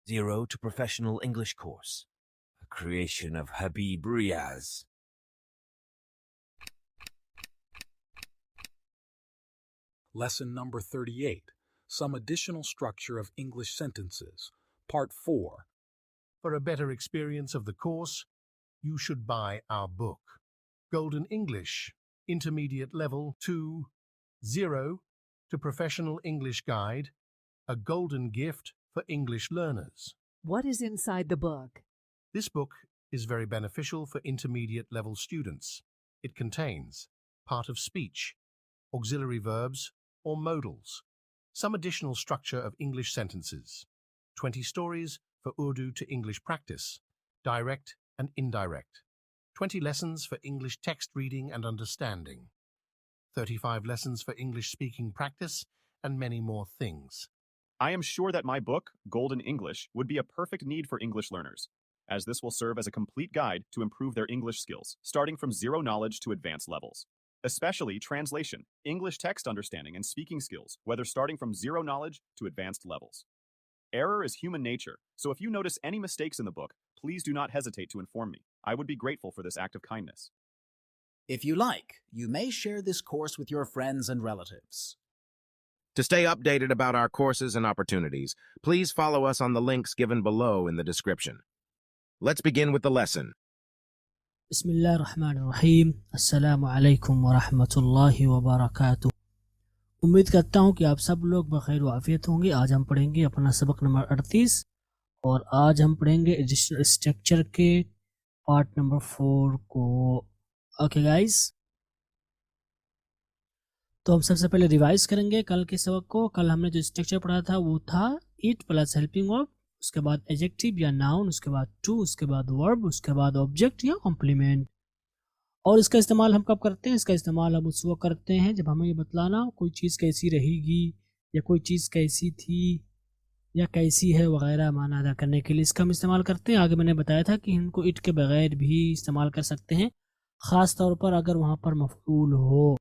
Zero to Professional English Course, a creation of Habib Riaz. Lesson number 38, Some Additional Structure of English Sentences, Part 4. For a better experience of the course, you should buy our book, Golden English, Intermediate Level 2, 0 to Professional English Guide, a golden gift for English learners. What is inside the book? This book is very beneficial for intermediate level students. It contains part of speech, auxiliary verbs or modals, some additional structure of English sentences, 20 stories for Urdu to English practice, direct and indirect, 20 lessons for English text reading and understanding, 35 lessons for English speaking practice, and many more things. I am sure that my book, Golden English, would be a perfect need for English learners, as this will serve as a complete guide to improve their English skills, starting from zero knowledge to advanced levels. Especially translation, English text understanding, and speaking skills, whether starting from zero knowledge to advanced levels. Error is human nature, so if you notice any mistakes in the book, please do not hesitate to inform me. I would be grateful for this act of kindness. If you like, you may share this course with your friends and relatives. To stay updated about our courses and opportunities, please follow us on the links given below in the description. Let's begin with the lesson. बिस्मिल्लाहिर्रहमानिर्रहीम अस्सलामु अलैकुम वरहमतुल्लाहि वबरकातुह। उम्मीद करता हूँ कि आप सब लोग बखैर व आफियत होंगे। आज हम पढ़ेंगे अपना सबक नंबर 38 और आज हम पढ़ेंगे एडिशनल स्ट्रक्चर के पार्ट नंबर 4 को। ओके गाइस, तो हम सबसे पहले रिवाइज करेंगे कल के सबक को। कल हमने जो स्ट्रक्चर पढ़ा था वो था इट प्लस हेल्पिंग वर्ब, उसके बाद एडजेक्टिव या नाउन, उसके बाद टू, उसके बाद वर्ब, उसके बाद ऑब्जेक्ट या कॉम्प्लीमेंट। और इसका इस्तेमाल हम कब करते हैं? इसका इस्तेमाल हम उस वक्त करते हैं जब हमें ये बतलाना कोई चीज़ कैसी रहेगी या कोई चीज़ कैसी थी या कैसी है वगैरह माना अदा करने के लिए इसका हम इस्तेमाल करते हैं। आगे मैंने बताया था कि इनको इट के बगैर भी इस्तेमाल कर सकते हैं, ख़ास तौर पर अगर वहाँ पर मफ़ऊल हो।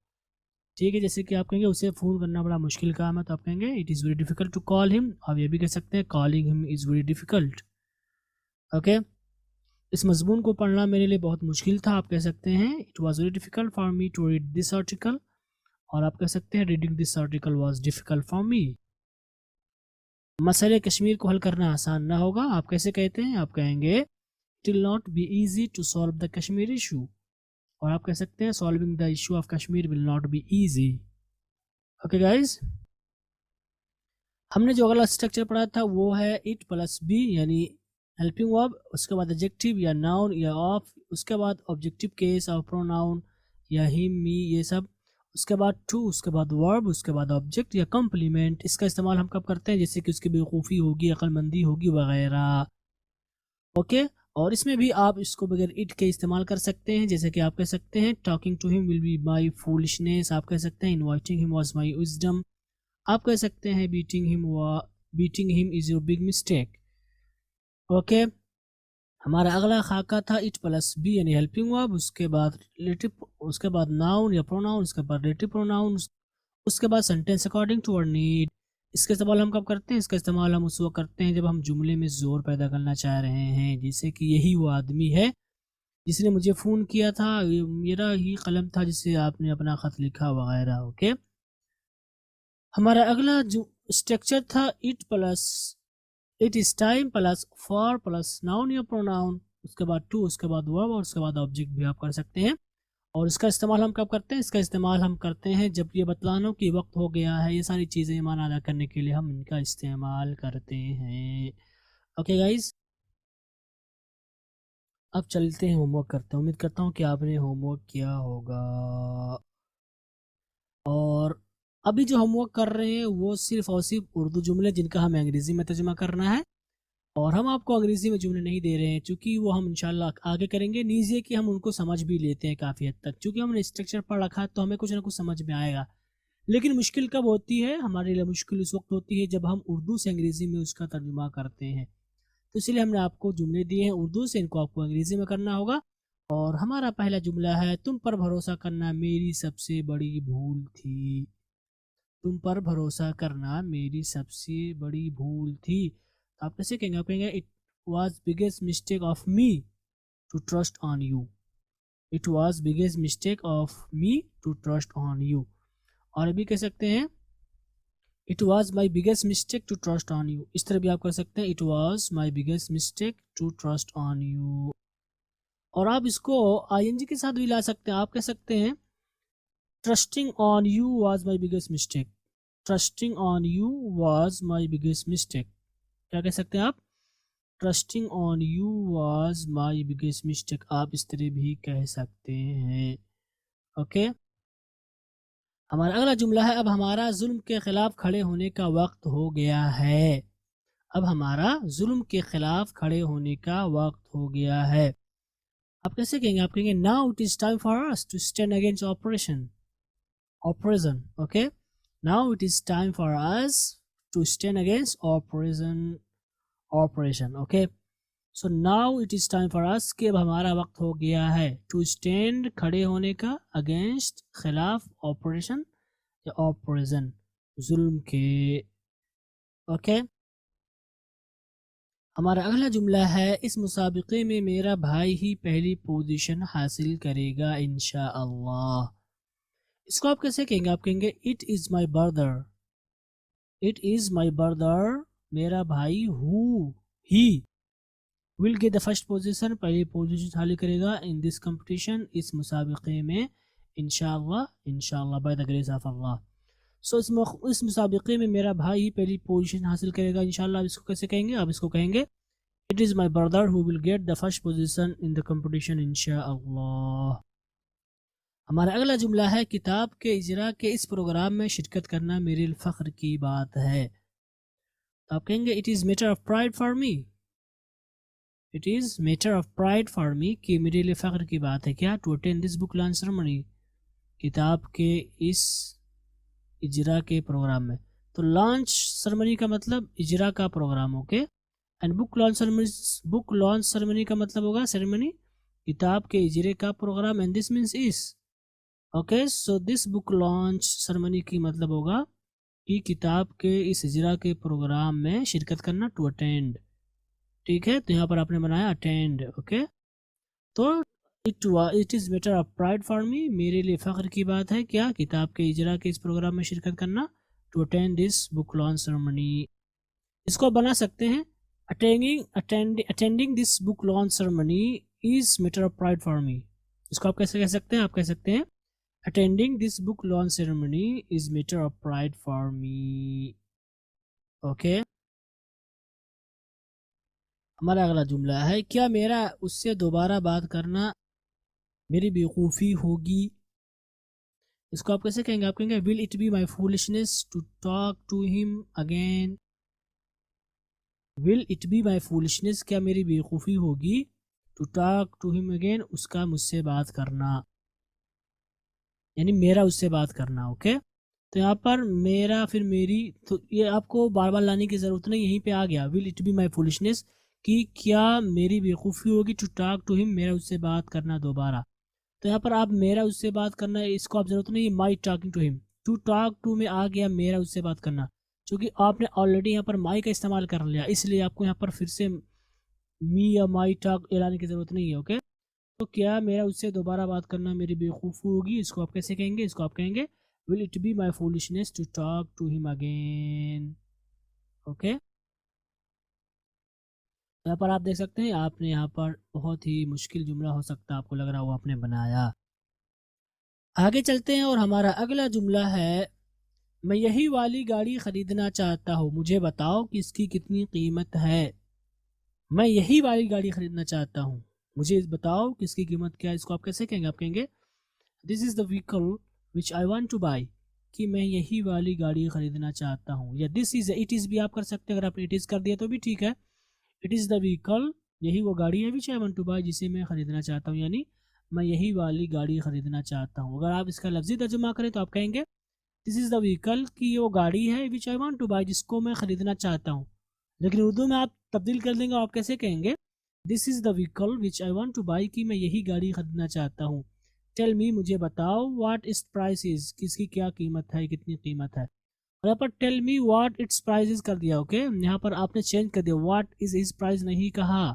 ठीक है, जैसे कि आप कहेंगे उसे फ़ोन करना बड़ा मुश्किल काम है, तो आप कहेंगे it is very difficult to call him. आप ये भी कह सकते हैं calling him is very difficult. Okay, इस मज़मून को पढ़ना मेरे लिए बहुत मुश्किल था। आप कह सकते हैं it was very difficult for me to read this article, और आप कह सकते हैं reading this article was difficult for me. मसले कश्मीर को हल करना आसान ना होगा। आप कैसे कहते हैं? आप कहेंगे it will not be easy to solve the Kashmir issue, और आप कह सकते हैं solving the issue of Kashmir will not be easy. Okay guys, हमने जो अगला स्ट्रक्चर पढ़ा था वो है इट प्लस बी यानी हेल्पिंग वर्ब, उसके बाद एडजेक्टिव या नाउन या ऑफ, उसके बाद ऑब्जेक्टिव केस और प्रोनाउन या हिम मी ये सब, उसके बाद टू, उसके बाद वर्ब, उसके बाद ऑब्जेक्ट या कॉम्प्लीमेंट। इसका इस्तेमाल हम कब करते हैं? जैसे कि उसकी बेवकूफ़ी होगी, अक्लमंदी होगी वगैरह। ओके, और इसमें भी आप इसको बगैर इट के इस्तेमाल कर सकते हैं। जैसे कि आप कह सकते हैं talking to him will be my foolishness, आप कह सकते हैं inviting him was my wisdom, आप कह सकते हैं beating him is your big mistake. Okay, हमारा अगला खाका था इट प्लस बी यानी हेल्पिंग वर्ब, उसके बाद रिलेटिव, उसके बाद नाउन या प्रोनाउन, उसके बाद रिलेटिव प्रोनाउन, उसके बाद sentence according to our need. इसका इस्तेमाल हम कब करते हैं? इसका इस्तेमाल हम उस वक्त करते हैं जब हम जुमले में ज़ोर पैदा करना चाह रहे हैं। जैसे कि यही वो आदमी है जिसने मुझे फ़ोन किया था, ये मेरा ही कलम था जिससे आपने अपना ख़त लिखा वगैरह। ओके, हमारा अगला जो स्ट्रक्चर था it is time plus for plus noun या प्रोनाउन, उसके बाद टू, उसके बाद वर्ब और उसके बाद ऑब्जेक्ट भी आप कर सकते हैं। और इसका इस्तेमाल हम कब करते हैं? इसका इस्तेमाल हम करते हैं जब ये बतलाना कि वक्त हो गया है, ये सारी चीज़ें माना अदा करने के लिए हम इनका इस्तेमाल करते हैं। ओके गाइज, अब चलते हैं होमवर्क करते हैं। उम्मीद करता हूँ कि आपने होमवर्क किया होगा, और अभी जो होमवर्क कर रहे हैं वो सिर्फ़ और सिर्फ उर्दू जुमले जिनका हमें अंग्रेज़ी में तर्जुमा करना है, और हम आपको अंग्रेज़ी में जुमले नहीं दे रहे हैं क्योंकि वो हम इंशाल्लाह आगे करेंगे। नीचे कि हम उनको समझ भी लेते हैं काफ़ी हद तक, क्योंकि हमने स्ट्रक्चर पढ़ रखा है तो हमें कुछ ना कुछ समझ में आएगा। लेकिन मुश्किल कब होती है? हमारे लिए मुश्किल उस वक्त होती है जब हम उर्दू से अंग्रेज़ी में उसका तर्जुमा करते हैं। तो इसलिए हमने आपको जुमले दिए हैं उर्दू से, इनको आपको अंग्रेज़ी में करना होगा। और हमारा पहला जुमला है तुम पर भरोसा करना मेरी सबसे बड़ी भूल थी। तुम पर भरोसा करना मेरी सबसे बड़ी भूल थी। तो आप कैसे कहेंगे? आप कहेंगे it was biggest mistake of me to trust on you. It was biggest mistake of me to trust on you. और अभी कह सकते हैं it was my biggest mistake to trust on you. इस तरह भी आप कर सकते हैं, it was my biggest mistake to trust on you. और आप इसको आईएनजी के साथ भी ला सकते हैं। आप कह सकते हैं trusting on you was my biggest mistake. Trusting on you was my biggest mistake. क्या कह सकते हैं आप? Trusting on you was my biggest mistake. आप इस तरह भी कह सकते हैं। ओके, हमारा अगला जुमला है, अब हमारा जुल्म के खिलाफ खड़े होने का वक्त हो गया है। अब हमारा जुल्म के खिलाफ खड़े होने का वक्त हो गया है। आप कैसे कहेंगे? आप कहेंगे now it is time for us to stand against operation. Okay, now it is time for us to stand against operation. Okay, so now it is time for us कि अब हमारा वक्त हो गया है टू स्टैंड खड़े होने का, अगेंस्ट खिलाफ, ऑपरेशन या ऑपरेशन जुल्म के। ओके, हमारा अगला जुमला है, इस मुसाबिके में मेरा भाई ही पहली पोजीशन हासिल करेगा इंशाअल्लाह। इसको आप कैसे कहेंगे? आप कहेंगे it is my brother. It is my brother, मेरा भाई he will get the first position, पहली पोजीशन हासिल करेगा इन दिस कंपटीशन, इस मुसाबिके में इंशाअल्लाह बाय द ग्रेस ऑफ अल्लाह। सो इस मुसाबिके में मेरा भाई ही पहली पोजीशन हासिल करेगा इंशाअल्लाह। इसको कैसे कहेंगे? आप इसको कहेंगे it is my brother who will get the first position in the competition इंशाअल्लाह। हमारा अगला जुमला है, किताब के इजरा के इस प्रोग्राम में शिरकत करना मेरे लिए फ़ख्र की बात है। तो आप कहेंगे it is matter of pride for me. It is matter of pride for me, कि मेरे लिए फ़ख्र की बात है क्या? To attend this book launch ceremony, किताब के इस इजरा के प्रोग्राम में। तो लॉन्च सेरेमनी का मतलब इजरा का programme. Okay, and book launch ceremony का मतलब होगा सेरेमनी, किताब के इजरे का प्रोग्राम। एंड दिस मीन्स इस। Okay, so this book launch ceremony की मतलब होगा कि किताब के इस इजरा के प्रोग्राम में शिरकत करना, टू अटेंड। ठीक है, तो यहाँ पर आपने बनाया अटेंड। ओके, तो it is matter of pride for मी, मेरे लिए फ़ख्र की बात है क्या? किताब के इजरा के इस प्रोग्राम में शिरकत करना, to attend this book launch ceremony. इसको बना सकते हैं attending this book launch ceremony is matter of pride for me. इसको आप कैसे कह सकते हैं? आप कह सकते हैं attending this book launch ceremony is matter of pride for me. Okay, हमारा अगला जुमला है, क्या मेरा उससे दोबारा बात करना मेरी बेवकूफ़ी होगी? इसको आप कैसे कहेंगे? आप कहेंगे will it be my foolishness to talk to him again. Will it be my foolishness, क्या मेरी बेवकूफ़ी होगी? To talk to him again, उसका मुझसे बात करना, यानी मेरा उससे बात करना। ओके, तो यहाँ पर मेरा फिर मेरी, तो ये आपको बार बार लाने की ज़रूरत नहीं, यहीं पे आ गया will it be my foolishness, कि क्या मेरी बेवकूफ़ी होगी टू टॉक टू हिम, मेरा उससे बात करना दोबारा। तो यहाँ पर आप मेरा उससे बात करना, इसको आप ज़रूरत नहीं, my talking to him, to talk to में आ गया मेरा उससे बात करना, क्योंकि आपने ऑलरेडी यहाँ पर माई का इस्तेमाल कर लिया, इसलिए आपको यहाँ पर फिर से मी या माई टॉक लाने की ज़रूरत नहीं है। ओके, तो क्या मेरा उससे दोबारा बात करना मेरी बेवकूफ़ी होगी? इसको आप कैसे कहेंगे? इसको आप कहेंगे will it be my foolishness to talk to him again. Okay, यहाँ पर आप देख सकते हैं, आपने यहाँ पर बहुत ही मुश्किल जुमला हो सकता है, आपको लग रहा हो आपने बनाया। आगे चलते हैं और हमारा अगला जुमला है, मैं यही वाली गाड़ी ख़रीदना चाहता हूँ, मुझे बताओ कि इसकी कितनी कीमत है। मैं यही वाली गाड़ी ख़रीदना चाहता हूँ, मुझे बताओ कि इसकी कीमत क्या है। इसको आप कैसे कहेंगे? आप कहेंगे this is the vehicle which I want two by, कि मैं यही वाली गाड़ी ख़रीदना चाहता हूँ। या दिस इज़, इट इज़ भी आप कर सकते हैं, अगर आपने इट इज़ कर दिया तो भी ठीक है। इट इज़ द व्हीकल, यही वो गाड़ी है विच आई वांट टू बाई, जिसे मैं ख़रीदना चाहता हूँ, यानी मैं यही वाली गाड़ी ख़रीदना चाहता हूँ। अगर आप इसका लफ्ज़ी तर्जुमा करें तो आप कहेंगे दिस इज़ द व्हीकल, कि ये वो गाड़ी है विच आई वांट टू बाई, जिसको मैं ख़रीदना चाहता हूँ। लेकिन उर्दू में आप तब्दील कर देंगे, आप कैसे कहेंगे this is the vehicle which I want two by, कि मैं यही गाड़ी ख़रीदना चाहता हूँ। टेल मी, मुझे बताओ, व्हाट इस प्राइस इज़, किसकी क्या कीमत है, कितनी कीमत है। और यहाँ पर tell me what its price is कर दिया। ओके, यहाँ पर आपने चेंज कर दिया, व्हाट इज हिज प्राइस नहीं कहा,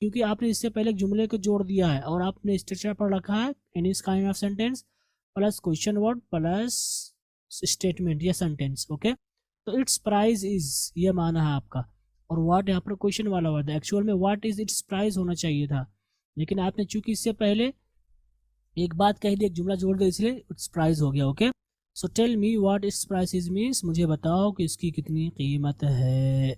क्योंकि आपने इससे पहले एक जुमले को जोड़ दिया है और आपने स्ट्रक्चर पर रखा है any kind of sentence plus question word plus statement या सेंटेंस। ओके, तो इट्स प्राइस इज ये माना है आपका, और व्हाट यहाँ पर क्वेश्चन वाला वर्ड है। एक्चुअल में व्हाट इज इट्स प्राइस होना चाहिए था, लेकिन आपने चूंकि इससे पहले एक बात कह दी, एक जुमला जोड़ दिया, इसलिए इट्स प्राइस हो गया। Okay, so tell me what its price is means मुझे बताओ कि इसकी कितनी कीमत है।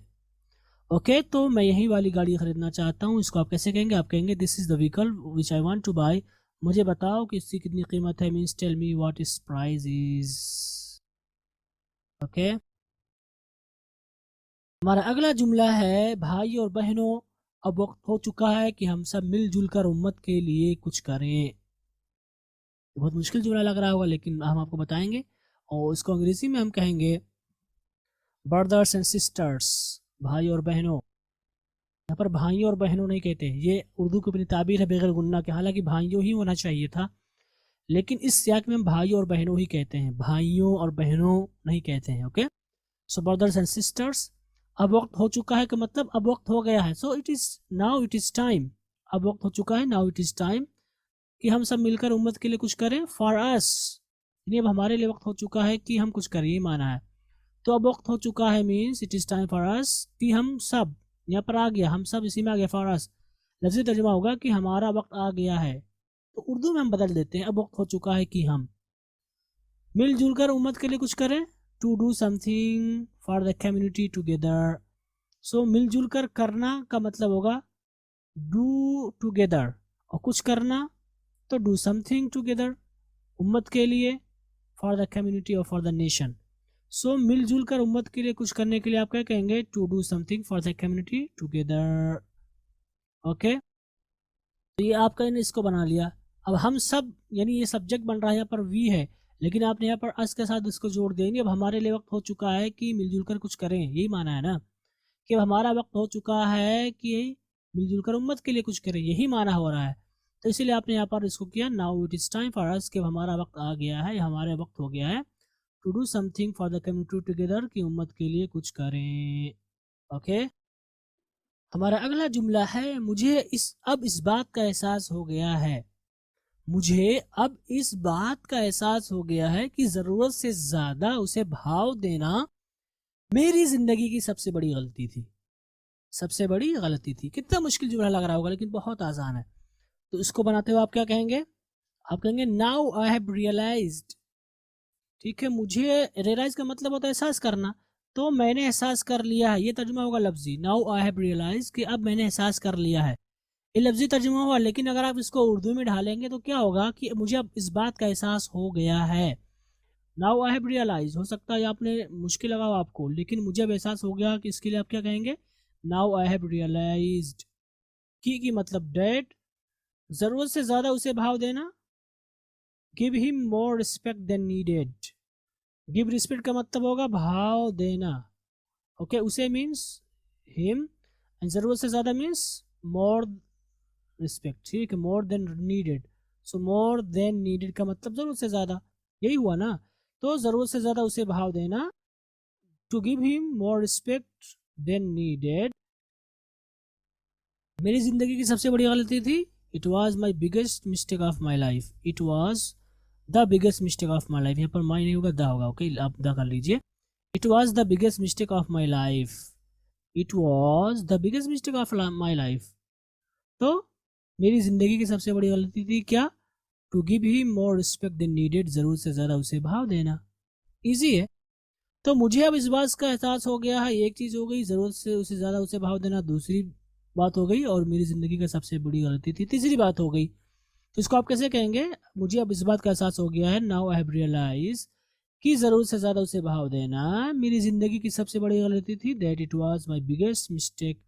ओके, तो मैं यही वाली गाड़ी खरीदना चाहता हूँ, इसको आप कैसे कहेंगे? आप कहेंगे this is the vehicle which I want to buy, मुझे बताओ कि इसकी कितनी कीमत है, means tell me what its price is. Okay, हमारा अगला जुमला है भाई और बहनों, अब वक्त हो चुका है कि हम सब मिलजुल कर उम्मत के लिए कुछ करें। बहुत मुश्किल जुमला लग रहा होगा, लेकिन हम आपको बताएंगे, और इसको अंग्रेजी में हम कहेंगे ब्रदर्स एंड सिस्टर्स, भाई और बहनों। यहाँ पर भाइयों और बहनों नहीं कहते, ये उर्दू की अपनी ताबीर है बगैर गुन्ना के, हालांकि भाइयों ही होना चाहिए था, लेकिन इस सियाक में हम भाइयों और बहनों ही कहते हैं, भाइयों और बहनों नहीं कहते हैं। Okay, so brothers and sisters, अब वक्त हो चुका है का मतलब अब वक्त हो गया है, so it is now it is time, अब वक्त हो चुका है, नाउ इट इज टाइम कि हम सब मिलकर उम्मत के लिए कुछ करें। फॉर अस, यानी अब हमारे लिए वक्त हो चुका है कि हम कुछ करें, ये माना है। तो अब वक्त हो चुका है means it is time for us कि हम सब, यहाँ पर आ गया हम सब, इसी में आ गया फॉर अस, लफ्ज़ी तर्जुमा होगा कि हमारा वक्त आ गया है, तो उर्दू में हम बदल देते हैं, अब वक्त हो चुका है कि हम मिलजुल कर उम्मत के लिए कुछ करें, to do something for the community together. So मिलजुल कर करना का मतलब होगा डू टुगेदर, और कुछ करना तो डू समथिंग टुगेदर, उम्मत के लिए, फॉर द कम्युनिटी और फॉर द नेशन। सो मिलजुल कर उम्मत के लिए कुछ करने के लिए आप क्या कहेंगे? To do something for the community together. Okay, तो ये आपका इसको बना लिया। अब हम सब, यानी ये सब्जेक्ट बन रहा है, यहाँ पर वी है, लेकिन आपने यहाँ पर अस के साथ इसको जोड़ देंगे। अब हमारे लिए वक्त हो चुका है कि मिलजुल कर कुछ करें, यही माना है ना, कि अब हमारा वक्त हो चुका है कि मिलजुल कर उम्मत के लिए कुछ करें, यही माना हो रहा है। तो इसीलिए आपने यहाँ पर इसको किया now it is time for us, कि हमारा वक्त आ गया है, हमारे वक्त हो गया है to do something for the community together, कि उम्मत के लिए कुछ करें। ओके, हमारा अगला जुमला है मुझे अब इस बात का एहसास हो गया है, मुझे अब इस बात का एहसास हो गया है कि ज़रूरत से ज़्यादा उसे भाव देना मेरी ज़िंदगी की सबसे बड़ी गलती थी, सबसे बड़ी गलती थी। कितना मुश्किल जुमला लग रहा होगा, लेकिन बहुत आसान है। तो इसको बनाते हुए आप क्या कहेंगे? आप कहेंगे नाउ आई हैव रियलाइज्ड। ठीक है, मुझे रियलाइज का मतलब होता है एहसास करना, तो मैंने एहसास कर लिया है, ये तर्जुमा होगा लफ्जी, नाउ आई हैव रियलाइज, कि अब मैंने एहसास कर लिया है, ये लफ्जी तर्जुमा हुआ। लेकिन अगर आप इसको उर्दू में ढालेंगे तो क्या होगा कि मुझे अब इस बात का एहसास हो गया है। नाउ आई हैव रियलाइज हो सकता है आपने मुश्किल लगा आपको, लेकिन मुझे अब एहसास हो गया, कि इसके लिए आप क्या कहेंगे? नाउ आई हैव रियलाइज्ड, की मतलब डेट, जरूरत से ज्यादा उसे भाव देना, give him more respect than needed. Give respect का मतलब होगा भाव देना, ओके, उसे मीन्स हिम, एंड जरूरत से ज्यादा मीन्स मोर रिस्पेक्ट, ठीक है, मोर देन नीडेड। सो मोर देन नीडेड का मतलब जरूरत से ज्यादा, यही हुआ ना, तो जरूरत से ज्यादा उसे भाव देना, to give him more respect than needed मेरी जिंदगी की सबसे बड़ी गलती थी। It was my biggest mistake of my life, it was the biggest mistake of my life, यहाँ पर माई नहीं होगा द होगा, ओके, आप द कर लीजिए। It was the biggest mistake of my life, it was the biggest mistake of my life, तो मेरी जिंदगी की सबसे बड़ी गलती थी क्या? To give him more respect than needed, जरूरत से ज्यादा उसे भाव देना। इजी है। तो मुझे अब इस बात का एहसास हो गया है, एक चीज हो गई, जरूरत से उसे ज्यादा उसे भाव देना दूसरी बात हो गई, और मेरी जिंदगी का सबसे बड़ी गलती थी तीसरी बात हो गई। तो इसको आप कैसे कहेंगे? मुझे अब इस बात का एहसास हो गया है, नाउ आई हैव रियलाइज, कि जरूरत से ज्यादा उसे भाव देना मेरी जिंदगी की सबसे बड़ी गलती थी। That it was my biggest mistake,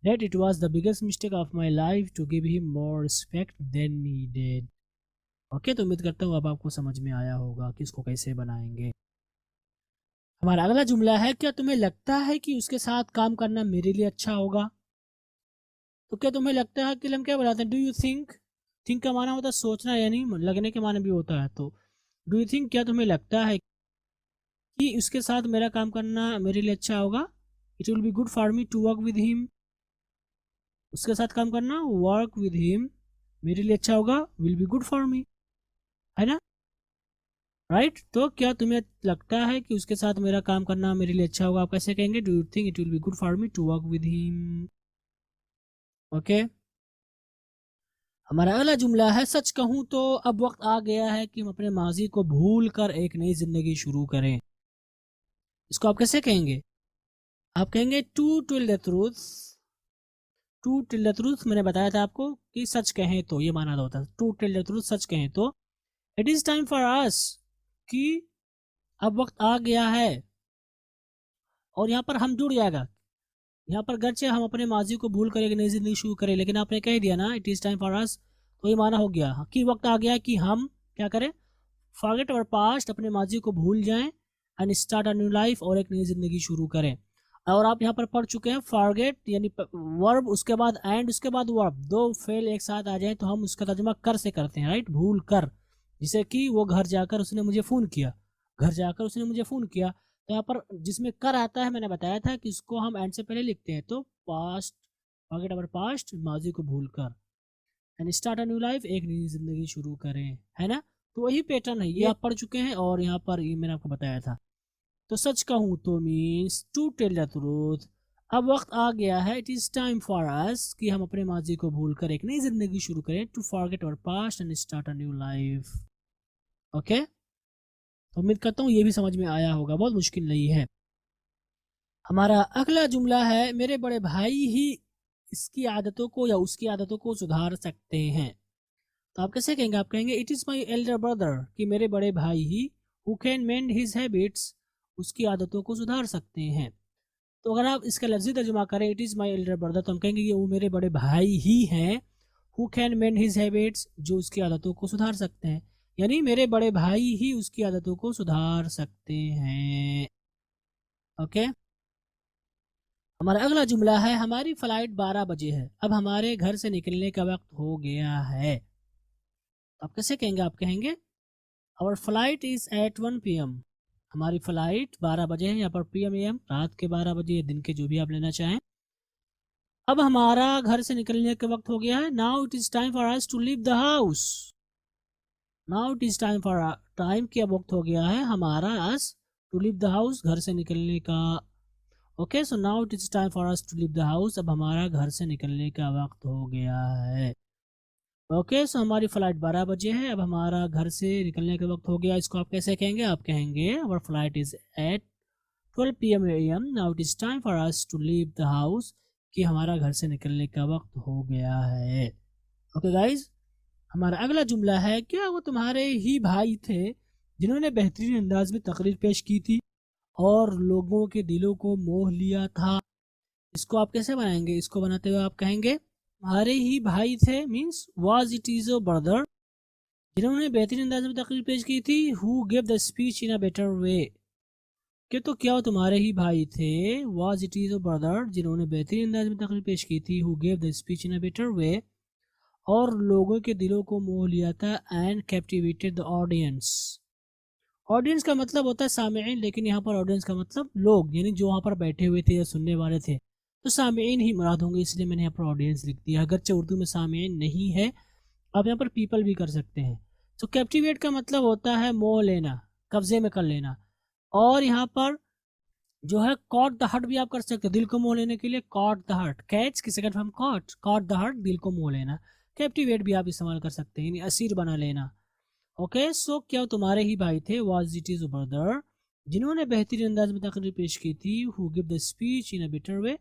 that it was the biggest mistake of my life to give him more respect than needed. Okay, तो उम्मीद करता हूँ अब आपको समझ में आया होगा कि इसको कैसे बनाएंगे। हमारा अगला जुमला है, क्या तुम्हें लगता है कि उसके साथ काम करना मेरे लिए अच्छा होगा? तो क्या तुम्हें लगता है कि हम क्या बनाते हैं? डू यू थिंक, थिंक का माना होता है सोचना, यानी लगने के माने भी होता है। तो डू यू थिंक, क्या तुम्हें लगता है कि उसके साथ मेरा काम करना मेरे लिए अच्छा होगा, it will be good for me to work with him. उसके साथ काम करना, वर्क विद हिम, मेरे लिए अच्छा होगा, विल बी गुड फॉर मी, है ना, राइट। तो क्या तुम्हें लगता है कि उसके साथ मेरा काम करना मेरे लिए अच्छा होगा? आप कैसे कहेंगे? Do you think it will be good for me to work with him? Okay. हमारा अगला जुमला है, सच कहूं तो अब वक्त आ गया है कि हम अपने माजी को भूल कर एक नई जिंदगी शुरू करें। इसको आप कैसे कहेंगे? आप कहेंगे to tell the truth. To tell the truth मैंने बताया था आपको कि सच कहें तो, ये माना होता है टू टेल द ट्रूथ, सच कहें तो। It is time for us, कि अब वक्त आ गया है, और यहाँ पर हम जुड़ जाएगा। यहाँ पर गर्चे हम अपने माजी को भूल कर एक नई जिंदगी शुरू करें, लेकिन आपने कह दिया ना इट इज टाइम फॉर अस, तो ये माना हो गया कि वक्त आ गया कि हम क्या करें? फॉरगेट अवर पास्ट, अपने माजी को भूल जाएं, and start a new life, और एक नई जिंदगी शुरू करें। और आप यहाँ पर पढ़ चुके हैं फॉरगेट यानी वर्ब, उसके बाद एंड, उसके बाद वर्ब, दो फेल एक साथ आ जाए तो हम उसका तर्जुमा कर से करते हैं, राइट, भूल कर। जैसे कि वो घर जाकर उसने मुझे फ़ोन किया, घर जाकर उसने मुझे फ़ोन किया, तो यहाँ पर जिसमें कर आता है मैंने बताया था कि इसको हम एंड से पहले लिखते हैं, तो पास्ट, फॉरगेट अवर पास्ट, माजी को भूल कर, and start a new life, एक नई जिंदगी शुरू करें, है ना। तो वही पैटर्न है, ये आप पढ़ चुके हैं, और यहाँ पर ये मैंने आपको बताया था। तो सच कहूँ तो means to tell the truth, अब वक्त आ गया है, it is time for us, कि हम अपने माजी को भूल कर एक नई जिंदगी शुरू करें, to forget our past and start a new life. Okay, तो उम्मीद करता हूँ ये भी समझ में आया होगा, बहुत मुश्किल नहीं है। हमारा अगला जुमला है, मेरे बड़े भाई ही इसकी आदतों को या उसकी आदतों को सुधार सकते हैं। तो आप कैसे कहेंगे? आप कहेंगे it is my elder brother, कि मेरे बड़े भाई he who can mend his habits, उसकी आदतों को सुधार सकते हैं। तो अगर आप इसका लफ्ज़ी तर्जुमा करें it is my elder brother, तो हम कहेंगे कि वो मेरे बड़े भाई ही हैं, who can mend his habits, जो उसकी आदतों को सुधार सकते हैं, यानी मेरे बड़े भाई ही उसकी आदतों को सुधार सकते हैं। ओके। हमारा अगला जुमला है, हमारी फ्लाइट 12 बजे है, अब हमारे घर से निकलने का वक्त हो गया है। आप कैसे कहेंगे? आप कहेंगे our flight is at 1 PM, हमारी फ्लाइट 12 बजे है, यहाँ पर PM AM रात के 12 बजे, दिन के जो भी आप लेना चाहें। अब हमारा घर से निकलने का वक्त हो गया है, now it is time for us to leave the house, now it is time for, time क्या वक्त हो गया है हमारा, us to leave the house, घर से निकलने का। Okay, so now it is time for us to leave the house, अब हमारा घर से निकलने का वक्त हो गया है। ओके, सो हमारी फ्लाइट 12 बजे है, अब हमारा घर से निकलने का वक्त हो गया। इसको आप कैसे कहेंगे? आप कहेंगे our flight is at 12 PM AM, now it is time for us to leave the house, कि हमारा घर से निकलने का वक्त हो गया है। ओके गाइज, हमारा अगला जुमला है, क्या वो तुम्हारे ही भाई थे जिन्होंने बेहतरीन अंदाज में तकरीर पेश की थी और लोगों के दिलों को मोह लिया था? इसको आप कैसे बनाएंगे? इसको बनाते हुए आप कहेंगे हमारे ही भाई थे means was it is a brother, जिन्होंने बेहतरीन अंदाज में तकरीर पेश की थी, who gave the speech in a better way, कि तो क्या वो तुम्हारे ही भाई थे, was it is a brother, जिन्होंने बेहतरीन अंदाज में तकरीर पेश की थी, who gave the speech in a better way, और लोगों के दिलों को मोह लिया था, and captivated the audience. Audience का मतलब होता है सामेईन, लेकिन यहाँ पर ऑडियंस का मतलब लोग, यानी जो वहाँ पर बैठे हुए थे या सुनने वाले थे, तो सामेईन ही मुराद होंगे, इसलिए मैंने यहाँ पर ऑडियंस लिख दिया। अगरचे उर्दू में सामेईन नहीं है, आप यहाँ पर पीपल भी कर सकते हैं। तो कैप्टिवेट का मतलब होता है मोह लेना, कब्जे में कर लेना, और यहाँ पर जो है कॉट द हार्ट भी आप कर सकते हैं, दिल को मोह लेने के लिए कॉट द हार्ट, कैच की second form caught, caught the heart, दिल को मोह लेना। कैप्टिवेट भी आप इस्तेमाल कर सकते हैं, यानी असीर बना लेना। ओके, सो क्या तुम्हारे ही भाई थे, वाज इट इज ब्रदर, जिन्होंने बेहतरीन अंदाज में तकरीर पेश की थी, who give the speech in a better way,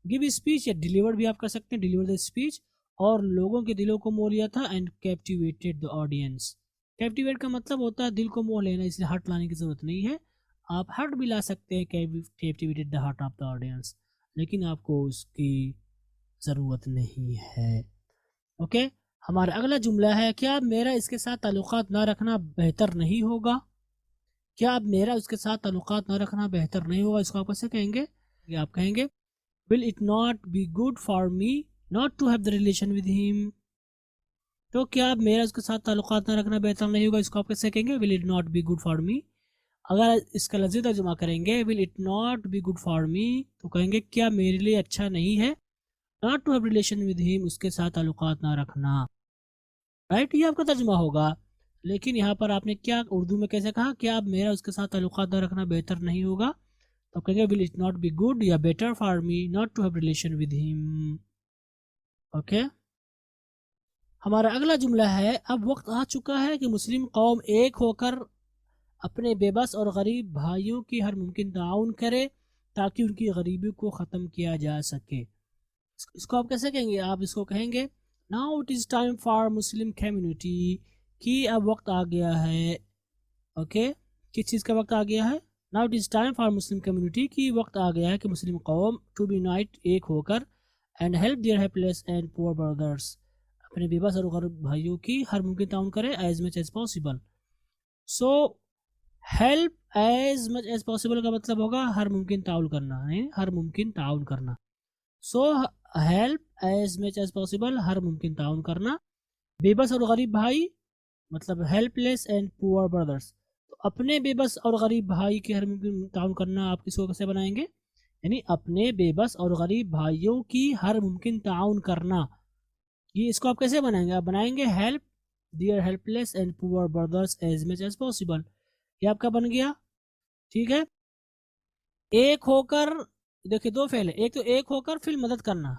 give speech या डिलीवर भी आप कर सकते हैं, डिलीवर द स्पीच, और लोगों के दिलों को मोह लिया था, and captivated the audience. Captivate का मतलब होता है दिल को मोह लेना, इसलिए हार्ट लाने की जरूरत नहीं है, आप हार्ट भी ला सकते हैं, captivated the heart of the audience, लेकिन आपको उसकी ज़रूरत नहीं है। ओके, हमारा अगला जुमला है, क्या मेरा इसके साथ ताल्लुकात ना रखना बेहतर नहीं होगा? क्या अब मेरा उसके साथ ताल्लुकात ना रखना बेहतर नहीं होगा? इसको आप कैसे कहेंगे? आप कहेंगे will it not be good for me not to have the relation with him, तो क्या अब मेरा उसके साथ ताल्लुकात ना रखना बेहतर नहीं होगा? इसको आप कैसे कहेंगे? Will it not be good for me अगर इसका लफ्ज़ी तर्जुमा करेंगे will it not be good for me, तो कहेंगे क्या मेरे लिए अच्छा नहीं है, not to have relation with him, उसके साथ ताल्लुकात ना रखना, राइट, ये आपका तर्जुमा होगा। लेकिन यहाँ पर आपने क्या उर्दू में कैसे कहा, क्या आप मेरा उसके साथ ताल्लुकात ना रखना बेहतर नहीं होगा, तो कहेंगे will it not be good या better for me not to have relation with him. Okay, हमारा अगला जुमला है, अब वक्त आ चुका है कि मुस्लिम कौम एक होकर अपने बेबस और गरीब भाइयों की हर मुमकिन ताउन करे ताकि उनकी गरीबी को ख़त्म किया जा सके। इसको आप कैसे कहेंगे, आप इसको कहेंगे now it is time for Muslim community, कि अब वक्त आ गया है। ओके, किस चीज़ का वक्त आ गया है, now it is time for Muslim community, की वक्त आ गया है कि मुस्लिम कौम टू बी यूनाइट एक होकर and help their helpless and poor brothers, अपने बेबस और गरीब भाइयों की हर मुमकिन ताउन करे as much as possible. So help as much as possible का मतलब होगा हर मुमकिन ताउन करना, हर मुमकिन ताउन करना। So help as much as possible, हर मुमकिन ताउन करना। बेबस और गरीब भाई मतलब हेल्पलेस एंड पुअर ब्रदर्स, तो अपने बेबस और गरीब भाई के हर मुमकिन ताउन करना आप किसको कैसे बनाएंगे, यानी अपने बेबस और गरीब भाइयों की हर मुमकिन ताउन करना, ये इसको आप कैसे बनाएंगे, आप बनाएंगे help their helpless and poor brothers as much as possible, ये आपका बन गया। ठीक है, एक होकर, देखिए दो फेल है, एक तो एक होकर फिर मदद करना,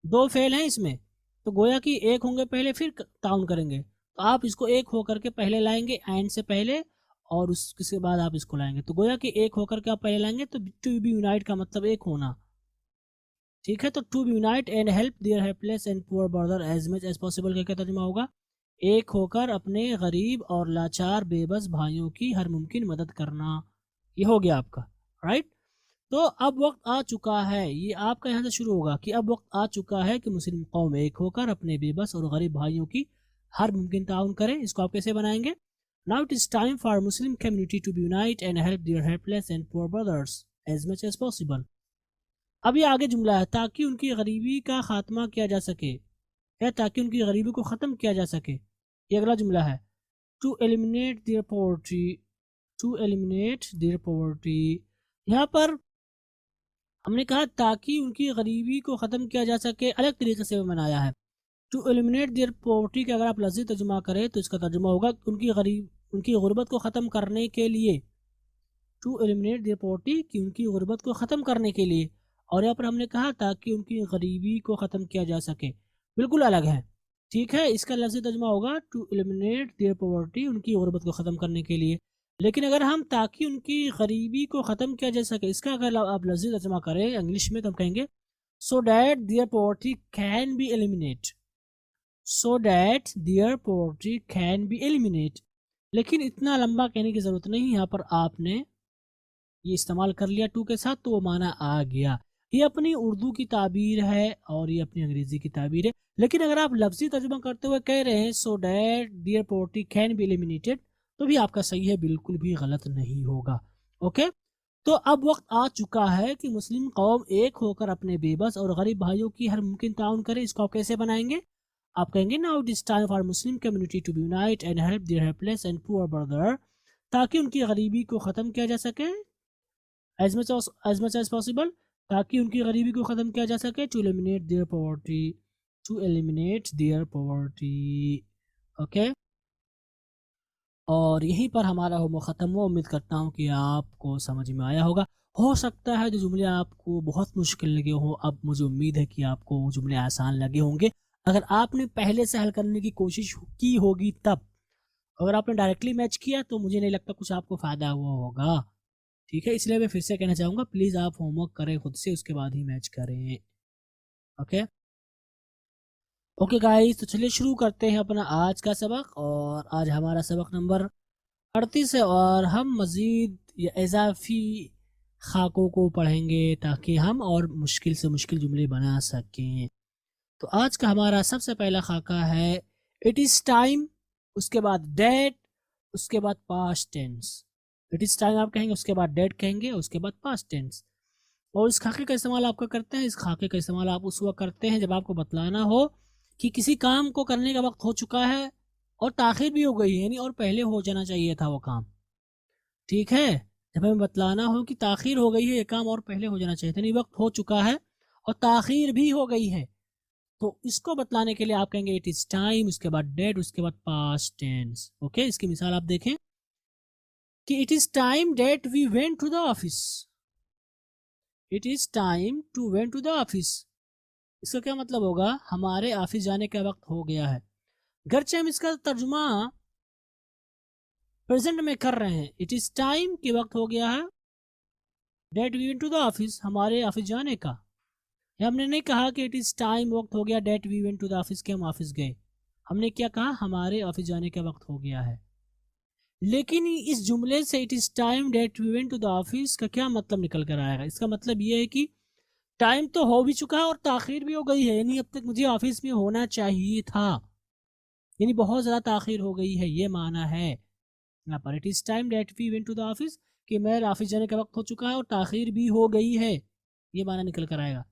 दो फेल हैं इसमें, तो गोया कि एक होंगे पहले फिर ताउन करेंगे, तो आप इसको एक होकर के पहले लाएंगे एंड से पहले और उसके बाद आप इसको लाएंगे, तो गोया कि एक होकर के आप पहले लाएंगे, तो टू बी यूनाइट का मतलब एक होना। ठीक है, तो to be unite and help their helpless and poor brother as much as possible का क्या तर्जुमा होगा, एक होकर अपने गरीब और लाचार बेबस भाइयों की हर मुमकिन मदद करना, ये हो गया आपका, राइट। तो अब वक्त आ चुका है, ये आपका यहाँ से शुरू होगा कि अब वक्त आ चुका है कि मुस्लिम कौम एक होकर अपने बेबस और गरीब भाइयों की हर मुमकिन ताउन करें, इसको आप कैसे बनाएंगे, now it is time for Muslim community to be unite and help their helpless and poor brothers as much as possible. अब ये आगे जुमला है, ताकि उनकी गरीबी का खात्मा किया जा सके, या ताकि उनकी गरीबी को ख़त्म किया जा सके, ये अगला जुमला है, to eliminate their poverty, to eliminate their poverty. यहाँ पर हमने कहा ताकि उनकी गरीबी को ख़त्म किया जा सके, अलग तरीके से बनाया है। टू एलिमिनेट देयर पॉवर्टी का अगर आप लफ्ज़ी तर्जुमा करें तो इसका तर्जुमा होगा उनकी गुर्बत को ख़त्म करने के लिए, टू एलिमिनेट देयर पॉवर्टी, कि उनकी गुर्बत को ख़त्म करने के लिए, और यहाँ पर हमने कहा ताकि उनकी गरीबी को ख़त्म किया जा सके, बिल्कुल अलग है। ठीक है, इसका लफ्ज़ी तर्जुमा होगा टू एलिमिनेट देयर पॉवर्टी, उनकी गुर्बत को ख़त्म करने के लिए। लेकिन अगर हम ताकि उनकी गरीबी को ख़त्म किया जा सके, इसका अगर आप लफ्ज़ी तर्जुमा करें इंग्लिश में तो हम कहेंगे so that there poverty can be eliminate, so that there poverty can be eliminate. लेकिन इतना लंबा कहने की ज़रूरत नहीं, यहाँ पर आपने ये इस्तेमाल कर लिया टू के साथ तो वो माना आ गया। ये अपनी उर्दू की ताबीर है और ये अपनी अंग्रेज़ी की ताबीर है, लेकिन अगर आप लफ्ज़ी तर्जुमा करते हुए कह रहे हैं so that there poverty can be eliminated, तो भी आपका सही है, बिल्कुल भी गलत नहीं होगा। ओके, तो अब वक्त आ चुका है कि मुस्लिम कौम एक होकर अपने बेबस और गरीब भाइयों की हर मुमकिन ताउन करे, इसको आप कैसे बनाएंगे, आप कहेंगे now it is time for Muslim community to be unite and help their helpless and poor brother, ताकि उनकी गरीबी को ख़त्म किया जा सके एज मच एज पॉसिबल, ताकि उनकी गरीबी को ख़त्म किया जा सके, to eliminate their poverty, to eliminate their poverty. Okay, और यहीं पर हमारा होमवर्क ख़त्म हुआ। उम्मीद करता हूँ कि आपको समझ में आया होगा। हो सकता है जो जुमले आपको बहुत मुश्किल लगे हों, अब मुझे उम्मीद है कि आपको वो जुमले आसान लगे होंगे अगर आपने पहले से हल करने की कोशिश की होगी तब। अगर आपने डायरेक्टली मैच किया तो मुझे नहीं लगता कुछ आपको फ़ायदा हुआ होगा। ठीक है, इसलिए मैं फिर से कहना चाहूँगा प्लीज़ आप होमवर्क करें खुद से, उसके बाद ही मैच करें। ओके गाइस, तो चलिए शुरू करते हैं अपना आज का सबक। और आज हमारा सबक नंबर 38 है और हम मज़ीद या इजाफी खाकों को पढ़ेंगे ताकि हम और मुश्किल से मुश्किल जुमले बना सकें। तो आज का हमारा सबसे पहला खाका है इट इज़ टाइम, उसके बाद डेट, उसके बाद past tense. It is time आप कहेंगे, उसके बाद डेट कहेंगे, उसके बाद पास्ट टेंस। और इस खाके का इस्तेमाल आपका करते हैं, इस खाके का इस्तेमाल आप उस वक्त करते हैं जब आपको बतलाना हो कि किसी काम को करने का वक्त हो चुका है और ताख़ीर भी हो गई है, यानी और पहले हो जाना चाहिए था वो काम। ठीक है, जब हमें बतलाना हो कि ताखीर हो गई है, ये काम और पहले हो जाना चाहिए था, नहीं वक्त हो चुका है और ताखीर भी हो गई है, तो इसको बतलाने के लिए आप कहेंगे इट इज टाइम, उसके बाद डेड, उसके बाद पास्ट टेंस। ओके, इसकी मिसाल आप देखें कि it is time that we went to the office, it is time to went to the office, इसका क्या मतलब होगा, हमारे ऑफिस जाने का वक्त हो गया है। गरचे हम इसका तर्जुमा प्रेजेंट में कर रहे हैं, इट इज टाइम के वक्त हो गया है, that we went to the office, हमारे ऑफिस जाने का। हमने नहीं कहा कि इट इज टाइम वक्त हो गया that we went to the office के हम ऑफिस गए, हमने क्या कहा, हमारे ऑफिस जाने का वक्त हो गया है। लेकिन इस जुमले से it is time that we went to the office का क्या मतलब निकल कर आएगा, इसका मतलब ये है कि टाइम तो हो भी चुका है और ताखीर भी हो गई है, यानी अब तक मुझे ऑफिस में होना चाहिए था, यानी बहुत ज़्यादा ताखीर हो गई है, ये माना है यहाँ पर। It is time that we went to the office कि मेरे ऑफिस जाने का वक्त हो चुका है और ताखीर भी हो गई है, ये माना निकल कर आएगा।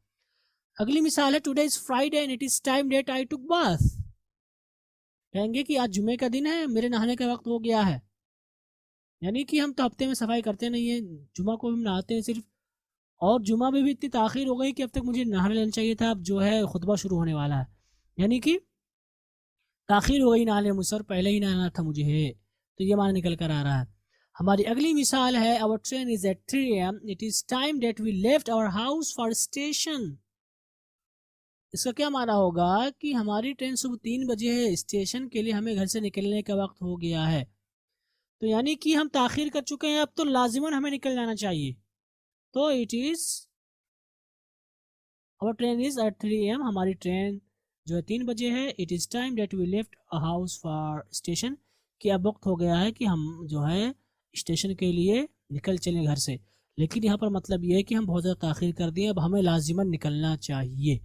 अगली मिसाल है today is Friday and it is time that I took bath, कहेंगे कि आज जुमे का दिन है, मेरे नहाने का वक्त हो गया है, यानी कि हम तो हफ्ते में सफाई करते नहीं है, जुमा को हम नहाते हैं सिर्फ, और जुमा में भी इतनी ताखीर हो गई कि अब तक मुझे नहाने लेना चाहिए था, अब जो है खुतबा शुरू होने वाला है, यानी कि ताखीर हो गई नहाने मुझसे और पहले ही नहाना था मुझे, तो ये माना निकल कर आ रहा है। हमारी अगली मिसाल है our train is at 3 AM, it is time that we left our house for station, इसका क्या माना होगा कि हमारी ट्रेन सुबह 3 बजे है, स्टेशन के लिए हमें घर से निकलने का वक्त हो गया है, तो यानी कि हम ताखीर कर चुके हैं, अब तो लाजिमन हमें निकल जाना चाहिए, तो it is our train is at 3 AM, हमारी ट्रेन जो है 3 बजे है, it is time that we left a house for station, कि अब वक्त हो गया है कि हम जो है स्टेशन के लिए निकल चलें घर से, लेकिन यहाँ पर मतलब ये है कि हम बहुत ज़्यादा ताखीर कर दिए, अब हमें लाजिमन निकलना चाहिए,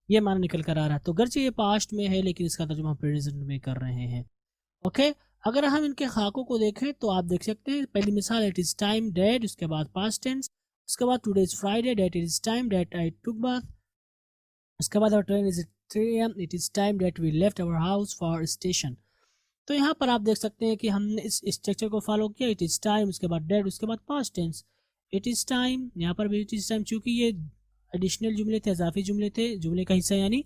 ये माना निकल कर आ रहा है। तो गर्चे ये पास्ट में है लेकिन इसका तर्जुमा हम प्रेजेंट में कर रहे हैं। ओके, अगर हम इनके खाकों को देखें तो आप देख सकते हैं, पहली मिसाल इट इज टाइम डेट, उसके बाद पास्ट टेंस, उसके बाद today is Friday that is time that I took bath, उसके बाद our train is 3 AM, it is time that we left our house for station. तो यहाँ पर आप देख सकते हैं कि हमने इस स्ट्रक्चर को फॉलो किया, इट इज टाइम, उसके बाद डेट, उसके बाद past tense, it is time, यहाँ पर भी इट इज टाइम, चूंकि ये एडिशनल जुमले थे, इजाफी जुमले थे, जुमले का हिस्सा यानी,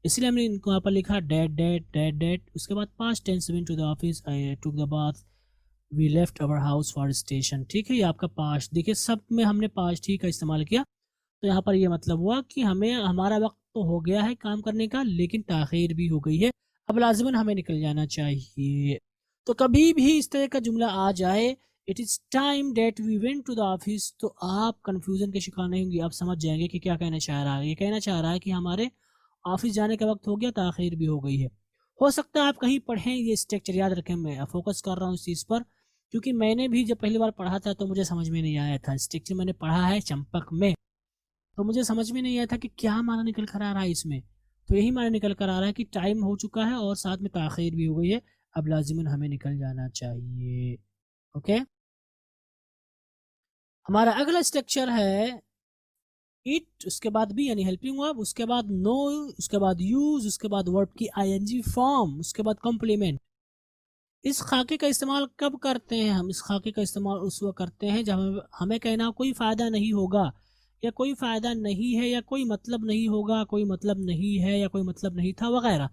इसलिए हमने इनको यहाँ पर लिखा डेट डेट डेट डेट, उसके बाद past tense went to the office, I took the bath, we left our house for station. ठीक है, ये आपका पास्ट, देखिए सब में हमने पास्ट ही का इस्तेमाल किया, तो यहाँ पर ये मतलब हुआ कि हमें हमारा वक्त तो हो गया है काम करने का, लेकिन ताखीर भी हो गई है, अब लाजिमन हमें निकल जाना चाहिए। तो कभी भी इस तरह का जुमला आ जाए, it is time that we went to the office, तो आप कन्फ्यूज़न के शिकार नहीं होंगे, आप समझ जाएंगे कि क्या कहना चाह रहा है। ये कहना चाह रहा है कि हमारे ऑफिस जाने का वक्त हो गया, ताखीर भी हो गई है। हो सकता है आप कहीं पढ़ें, ये स्ट्रक्चर याद रखें, मैं फोकस कर रहा हूँ इस चीज़ पर, क्योंकि मैंने भी जब पहली बार पढ़ा था तो मुझे समझ में नहीं आया था, स्ट्रक्चर मैंने पढ़ा है चंपक में, तो मुझे समझ में नहीं आया था कि क्या माना निकल कर आ रहा है इसमें। तो यही माना निकल कर आ रहा है कि टाइम हो चुका है और साथ में ताखीर भी हो गई है, अब लाजिमन हमें निकल जाना चाहिए। ओके, हमारा अगला स्ट्रक्चर है इट, उसके बाद भी यानी हेल्पिंग वर्ब, उसके बाद नो, उसके बाद यूज, उसके बाद वर्ब की आईएनजी फॉर्म, उसके बाद कॉम्प्लीमेंट। इस खाके का इस्तेमाल कब करते हैं हम? इस खाके का इस्तेमाल उस वक्त करते हैं जब हमें कहना कोई फ़ायदा नहीं होगा, या कोई फ़ायदा नहीं है, या कोई मतलब नहीं होगा, कोई मतलब नहीं है, या कोई मतलब नहीं था वगैरह।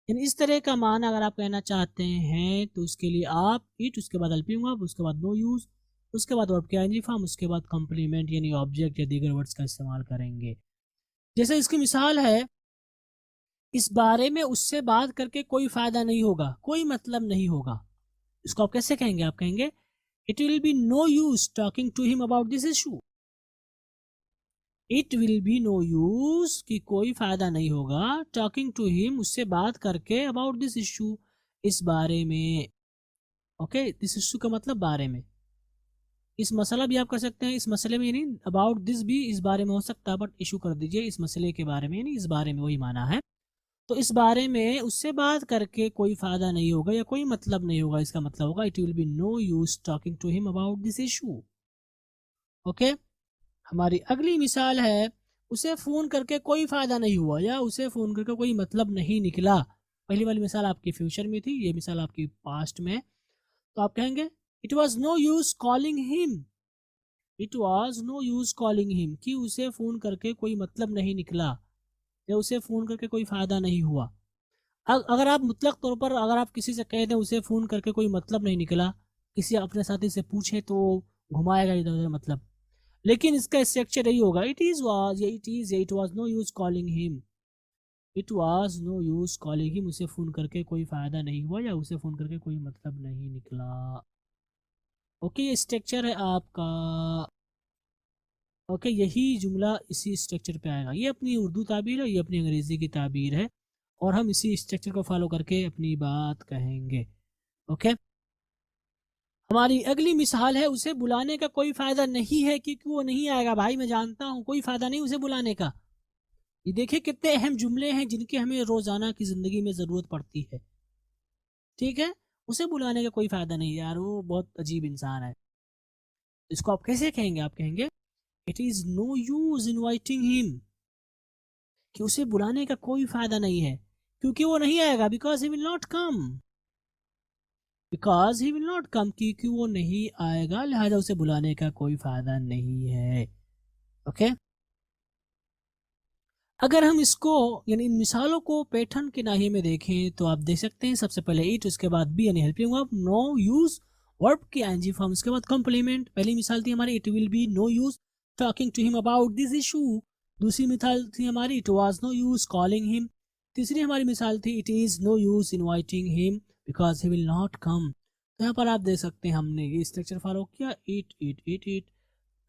यानी इस तरह का माना अगर आप कहना चाहते हैं तो उसके लिए आप इट, उसके बाद हेल्पिंग वर्ब, उसके बाद नो यूज़, उसके बाद वर्ब की आईएनजी फॉर्म, उसके बाद कॉम्प्लीमेंट यानी ऑब्जेक्ट या दीगर वर्ड्स का इस्तेमाल करेंगे। जैसे इसकी मिसाल है, इस बारे में उससे बात करके कोई फ़ायदा नहीं होगा, कोई मतलब नहीं होगा। इसको आप कैसे कहेंगे? आप कहेंगे it will be no use talking to him about this issue. It will be no use कि कोई फ़ायदा नहीं होगा, टॉकिंग टू हिम उससे बात करके, अबाउट दिस इशू इस बारे में। ओके, दिस इशू का मतलब बारे में, इस मसला भी आप कर सकते हैं, इस मसले में यानी अबाउट दिस भी इस बारे में हो सकता है, बट इशू कर दीजिए इस मसले के बारे में, यानी इस बारे में, वही माना है। तो इस बारे में उससे बात करके कोई फ़ायदा नहीं होगा या कोई मतलब नहीं होगा, इसका मतलब होगा it will be no use talking to him about this issue. Okay, हमारी अगली मिसाल है, उसे फ़ोन करके कोई फ़ायदा नहीं हुआ या उसे फ़ोन करके कोई मतलब नहीं निकला। पहली वाली मिसाल आपकी फ्यूचर में थी, ये मिसाल आपकी पास्ट में है। तो आप कहेंगे it was no use calling him, it was no use calling him, कि उसे फ़ोन करके कोई मतलब नहीं निकला या उसे फ़ोन करके कोई फ़ायदा नहीं हुआ। अगर आप मुतलक तौर पर अगर आप किसी से कह दें उसे फ़ोन करके कोई मतलब नहीं निकला, किसी अपने साथी से पूछे तो घुमाएगा इधर उधर मतलब, लेकिन इसका स्ट्रक्चर यही होगा, इट इज़ वाज या इट इज़ या it was no use calling him, it was no use calling him, उसे फ़ोन करके कोई फ़ायदा नहीं हुआ या उसे फ़ोन करके कोई मतलब नहीं निकला। ओके, ये स्ट्रक्चर है आपका। ओके, यही जुमला इसी स्ट्रक्चर पे आएगा। ये अपनी उर्दू ताबीर है, ये अपनी अंग्रेज़ी की ताबीर है, और हम इसी स्ट्रक्चर को फॉलो करके अपनी बात कहेंगे। ओके, हमारी अगली मिसाल है, उसे बुलाने का कोई फ़ायदा नहीं है क्योंकि वो नहीं आएगा। भाई मैं जानता हूँ कोई फ़ायदा नहीं उसे बुलाने का। ये देखिए कितने अहम जुमले हैं जिनकी हमें रोज़ाना की ज़िंदगी में ज़रूरत पड़ती है। ठीक है, उसे बुलाने का कोई फ़ायदा नहीं यार, वो बहुत अजीब इंसान है। इसको आप कैसे कहेंगे? आप कहेंगे it is no use inviting him, कि उसे बुलाने का कोई फ़ायदा नहीं है क्योंकि वो नहीं आएगा, because he will not come, because he will not कम, क्योंकि वो नहीं आएगा, लिहाजा उसे बुलाने का कोई फ़ायदा नहीं है। ओके, अगर हम इसको यानी इन मिसालों को पैटर्न के नाहिए में देखें तो आप देख सकते हैं, सबसे पहले इट, उसके बाद बी यानी helping verb, no use verb की आईएनजी फॉर्म, उसके बाद कॉम्प्लीमेंट। पहली मिसाल थी हमारी it will be no use talking to him about this issue. दूसरी मिसाल थी हमारी it was no use calling him. तीसरी हमारी मिसाल थी it is no use inviting him because he will not come. तो यहाँ पर आप देख सकते हैं हमने ये स्ट्रक्चर फॉलो किया, it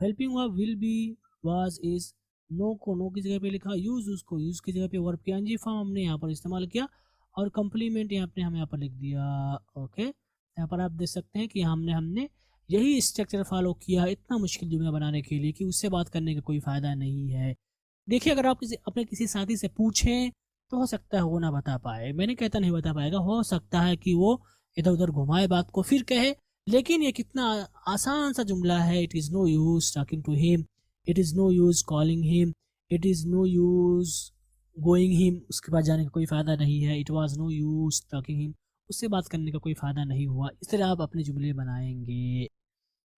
helping verb will be was is, no को नो की जगह पे लिखा, यूज उसको यूज की जगह पे वर्ब की आईएनजी फॉर्म हमने यहाँ पर इस्तेमाल किया, और कम्प्लीमेंट यहाँ पे हम यहाँ पर लिख दिया। ओके, यहाँ पर आप देख सकते हैं कि हमने यही स्ट्रक्चर फॉलो किया इतना मुश्किल जुमला बनाने के लिए कि उससे बात करने का कोई फ़ायदा नहीं है। देखिए, अगर आप अपने किसी साथी से पूछें तो हो सकता है वो ना बता पाए, मैंने कहता नहीं बता पाएगा, हो सकता है कि वो इधर उधर घुमाए बात को फिर कहे, लेकिन ये कितना आसान सा जुमला है। It is no use talking to him, it is no use calling him, it is no use going him, उसके बाद जाने का कोई फ़ायदा नहीं है। It was no use talking him, उससे बात करने का कोई फ़ायदा नहीं हुआ। इस तरह आप अपने जुमले बनाएंगे।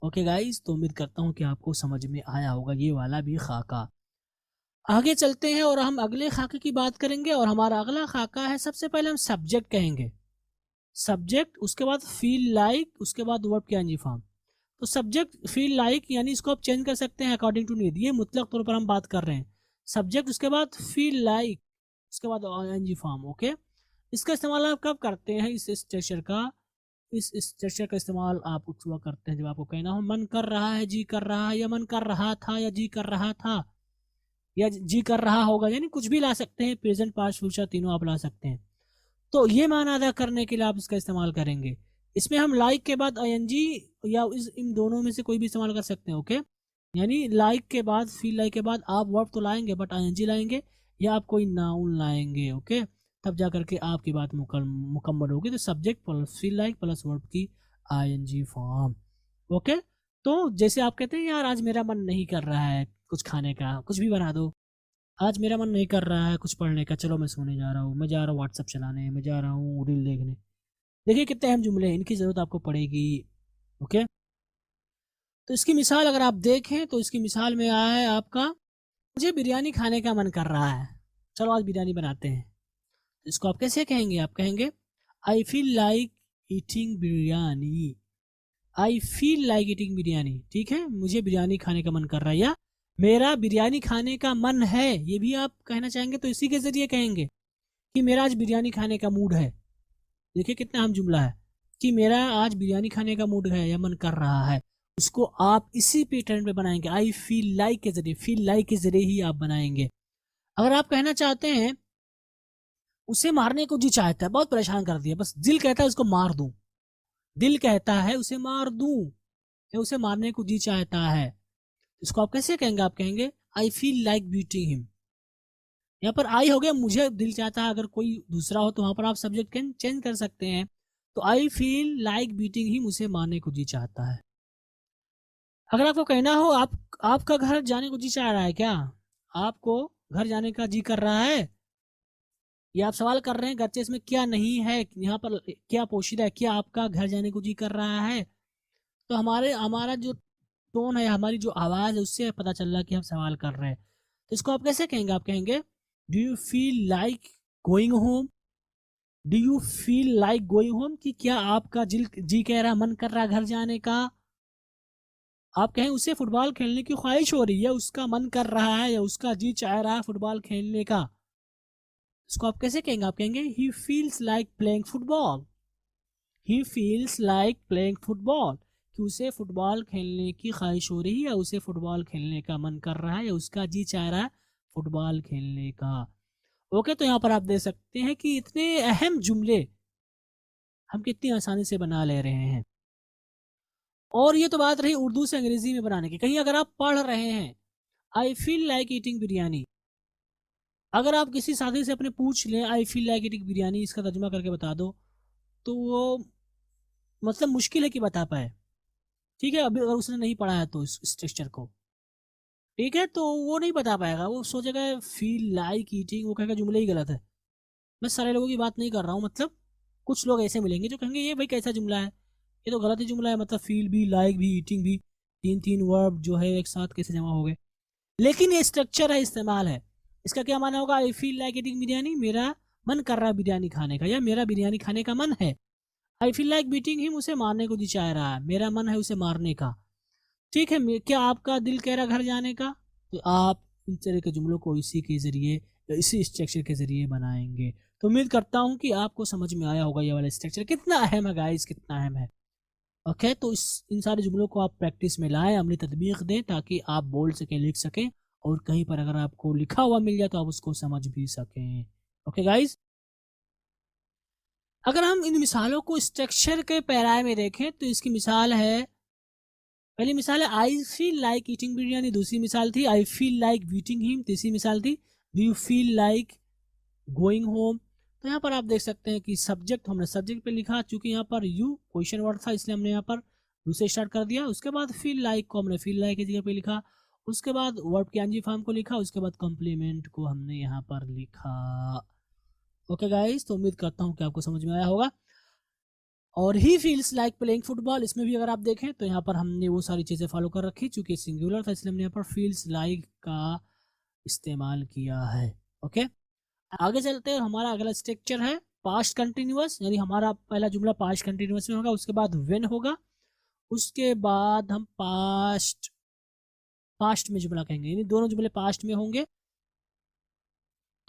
ओके गाइस, तो उम्मीद करता हूँ कि आपको समझ में आया होगा ये वाला भी खाका। आगे चलते हैं और हम अगले खाके की बात करेंगे, और हमारा अगला खाका है, सबसे पहले हम सब्जेक्ट कहेंगे, सब्जेक्ट, उसके बाद फील लाइक, उसके बाद वर्ब की आईएनजी फॉर्म। तो सब्जेक्ट फील लाइक यानी इसको आप चेंज कर सकते हैं अकॉर्डिंग टू नीड, ये मुतलक तौर पर हम बात कर रहे हैं। सब्जेक्ट, उसके बाद फील लाइक, उसके बाद आईएनजी फॉर्म। ओके, इसका इस्तेमाल आप कब करते हैं? इस स्ट्रक्चर का इस्तेमाल आप उस वक्त करते हैं जब आपको कहना हो मन कर रहा है, जी कर रहा है, या मन कर रहा था, या जी कर रहा था, या जी कर रहा होगा, यानी कुछ भी ला सकते हैं, प्रेजेंट पास्ट फ्यूचर तीनों आप ला सकते हैं। तो ये माना अदा करने के लिए आप इसका इस्तेमाल करेंगे। इसमें हम लाइक के बाद आईएनजी या इन दोनों में से कोई भी इस्तेमाल कर सकते हैं। ओके, यानी लाइक के बाद फील लाइक के बाद आप वर्ब तो लाएंगे बट आईएनजी लाएंगे, या आप कोई नाउन लाएंगे। ओके, तब जा करके आपकी बात मुकम्मल होगी। तो subject plus feel like plus verb की आईएनजी फॉर्म। ओके, तो जैसे आप कहते हैं यार आज मेरा मन नहीं कर रहा है कुछ खाने का, कुछ भी बना दो, आज मेरा मन नहीं कर रहा है कुछ पढ़ने का, चलो मैं सोने जा रहा हूँ, मैं जा रहा हूँ व्हाट्सअप चलाने, मैं जा रहा हूँ रील देखने। देखिए कितने अहम जुमले हैं, इनकी ज़रूरत आपको पड़ेगी। ओके, तो इसकी मिसाल अगर आप देखें तो इसकी मिसाल में आया है आपका, मुझे बिरयानी खाने का मन कर रहा है, चलो आज बिरयानी बनाते हैं। इसको आप कैसे कहेंगे? आप कहेंगे I feel like eating biryani, I feel like eating biryani. ठीक है, मुझे बिरयानी खाने का मन कर रहा है, या मेरा बिरयानी खाने का मन है, ये भी आप कहना चाहेंगे तो इसी के ज़रिए कहेंगे कि मेरा आज बिरयानी खाने का मूड है। देखिए कितना अहम जुमला है कि मेरा आज बिरयानी खाने का मूड है या मन कर रहा है, उसको आप इसी पैटर्न पे बनाएंगे, आई फील लाइक के ज़रिए, फील लाइक के ज़रिए ही आप बनाएंगे। अगर आप कहना चाहते हैं उसे मारने को जी चाहता है, बहुत परेशान कर दिया, बस दिल कहता है उसको मार दूं, दिल कहता है उसे मार दूं, या उसे मारने को जी चाहता है, इसको आप कैसे कहेंगे? आप कहेंगे I feel like beating him. यहाँ पर आई हो गया मुझे दिल चाहता है, अगर कोई दूसरा हो तो वहां पर आप सब्जेक्ट चेंज कर सकते हैं। तो I feel like beating him, उसे मारने को जी चाहता है। अगर आपको कहना हो आपका घर जाने को जी चाह रहा है क्या, आपको घर जाने का जी कर रहा है, या आप सवाल कर रहे हैं गच्चे इसमें क्या नहीं है, यहाँ पर क्या पोशीदा है, क्या आपका घर जाने को जी कर रहा है, तो हमारा जो टोन है, हमारी जो आवाज़ है, उससे पता चल रहा है कि हम सवाल कर रहे हैं। तो इसको आप कैसे कहेंगे? आप कहेंगे do you feel like going home? Do you feel like going home, कि क्या आपका जी कह रहा, मन कर रहा घर जाने का? आप कहें उसे फुटबॉल खेलने की ख्वाहिश हो रही है, उसका मन कर रहा है या उसका जी चाह रहा है फुटबॉल खेलने का। इसको आप कैसे कहेंगे? आप कहेंगे he feels like playing football. He feels like playing football, कि उसे फुटबॉल खेलने की ख्वाहिश हो रही है, उसे फुटबॉल खेलने का मन कर रहा है या उसका जी चाह रहा है फुटबॉल खेलने का। ओके, तो यहाँ पर आप देख सकते हैं कि इतने अहम जुमले हम कितनी आसानी से बना ले रहे हैं। और ये तो बात रही उर्दू से अंग्रेजी में बनाने की। कहीं अगर आप पढ़ रहे हैं I feel like eating biryani, अगर आप किसी साथी से अपने पूछ लें I feel like eating biryani, इसका तर्जुमा करके बता दो, तो वो मतलब मुश्किल है कि बता पाए। ठीक है, अभी अगर उसने नहीं पढ़ा है तो इस स्ट्रक्चर को, ठीक है, तो वो नहीं बता पाएगा। वो सोचेगा फील लाइक ईटिंग, वो कहेगा जुमले ही गलत है। मैं सारे लोगों की बात नहीं कर रहा हूँ, मतलब कुछ लोग ऐसे मिलेंगे जो कहेंगे ये भाई कैसा जुमला है, ये तो गलत ही जुमला है, मतलब फील भी, लाइक भी, ईटिंग भी, तीन वर्ब जो है एक साथ कैसे जमा हो गए। लेकिन ये स्ट्रक्चर है, इस्तेमाल है। इसका क्या माना होगा? I feel like eating biryani, मेरा मन कर रहा है बिरयानी खाने का, या मेरा बिरयानी खाने का मन है। I feel like beating him, उसे मारने को जी चाह रहा है, मेरा मन है उसे मारने का। ठीक है, क्या आपका दिल कह रहा घर जाने का? तो आप इन तरह के जुमलों को इसी के जरिए, इसी स्ट्रक्चर के जरिए बनाएंगे। तो उम्मीद करता हूँ कि आपको समझ में आया होगा ये वाला स्ट्रक्चर कितना अहम है गाइस, कितना अहम है। ओके, तो इन सारे जुमलों को आप प्रैक्टिस में लाएं, अमली तदबीक दें, ताकि आप बोल सकें, लिख सकें, और कहीं पर अगर आपको लिखा हुआ मिल जाए तो आप उसको समझ भी सकें। ओके गाइस, अगर हम इन मिसालों को स्ट्रक्चर के पैराए में देखें तो इसकी मिसाल है, पहली मिसाल है I feel like eating biryani, दूसरी मिसाल थी I feel like beating him, तीसरी मिसाल थी do you feel like going home. तो यहाँ पर आप देख सकते हैं कि सब्जेक्ट हमने सब्जेक्ट पे लिखा, चूंकि यहाँ पर यू क्वेश्चन वर्ड था इसलिए हमने यहाँ पर दूसरे स्टार्ट कर दिया। उसके बाद फील लाइक को हमने फील लाइक की जगह पे लिखा, उसके बाद वर्ब के एनजी फॉर्म को लिखा, उसके बाद कॉम्प्लीमेंट को हमने यहाँ पर लिखा। ओके गाइस, तो उम्मीद करता हूँ कि आपको समझ में आया होगा। और he feels like playing football, इसमें भी अगर आप देखें तो यहाँ पर हमने वो सारी चीज़ें फॉलो कर रखी, चूंकि सिंगुलर था इसलिए हमने यहाँ पर फील्स लाइक का इस्तेमाल किया है। ओके, आगे चलते हैं। हमारा अगला स्ट्रक्चर है पास्ट कंटिन्यूअस, यानी हमारा पहला जुमला पास्ट कंटिन्यूअस में होगा, उसके बाद व्हेन होगा, उसके बाद हम पास्ट में जुमला कहेंगे, यानी दोनों जुमले पास्ट में होंगे।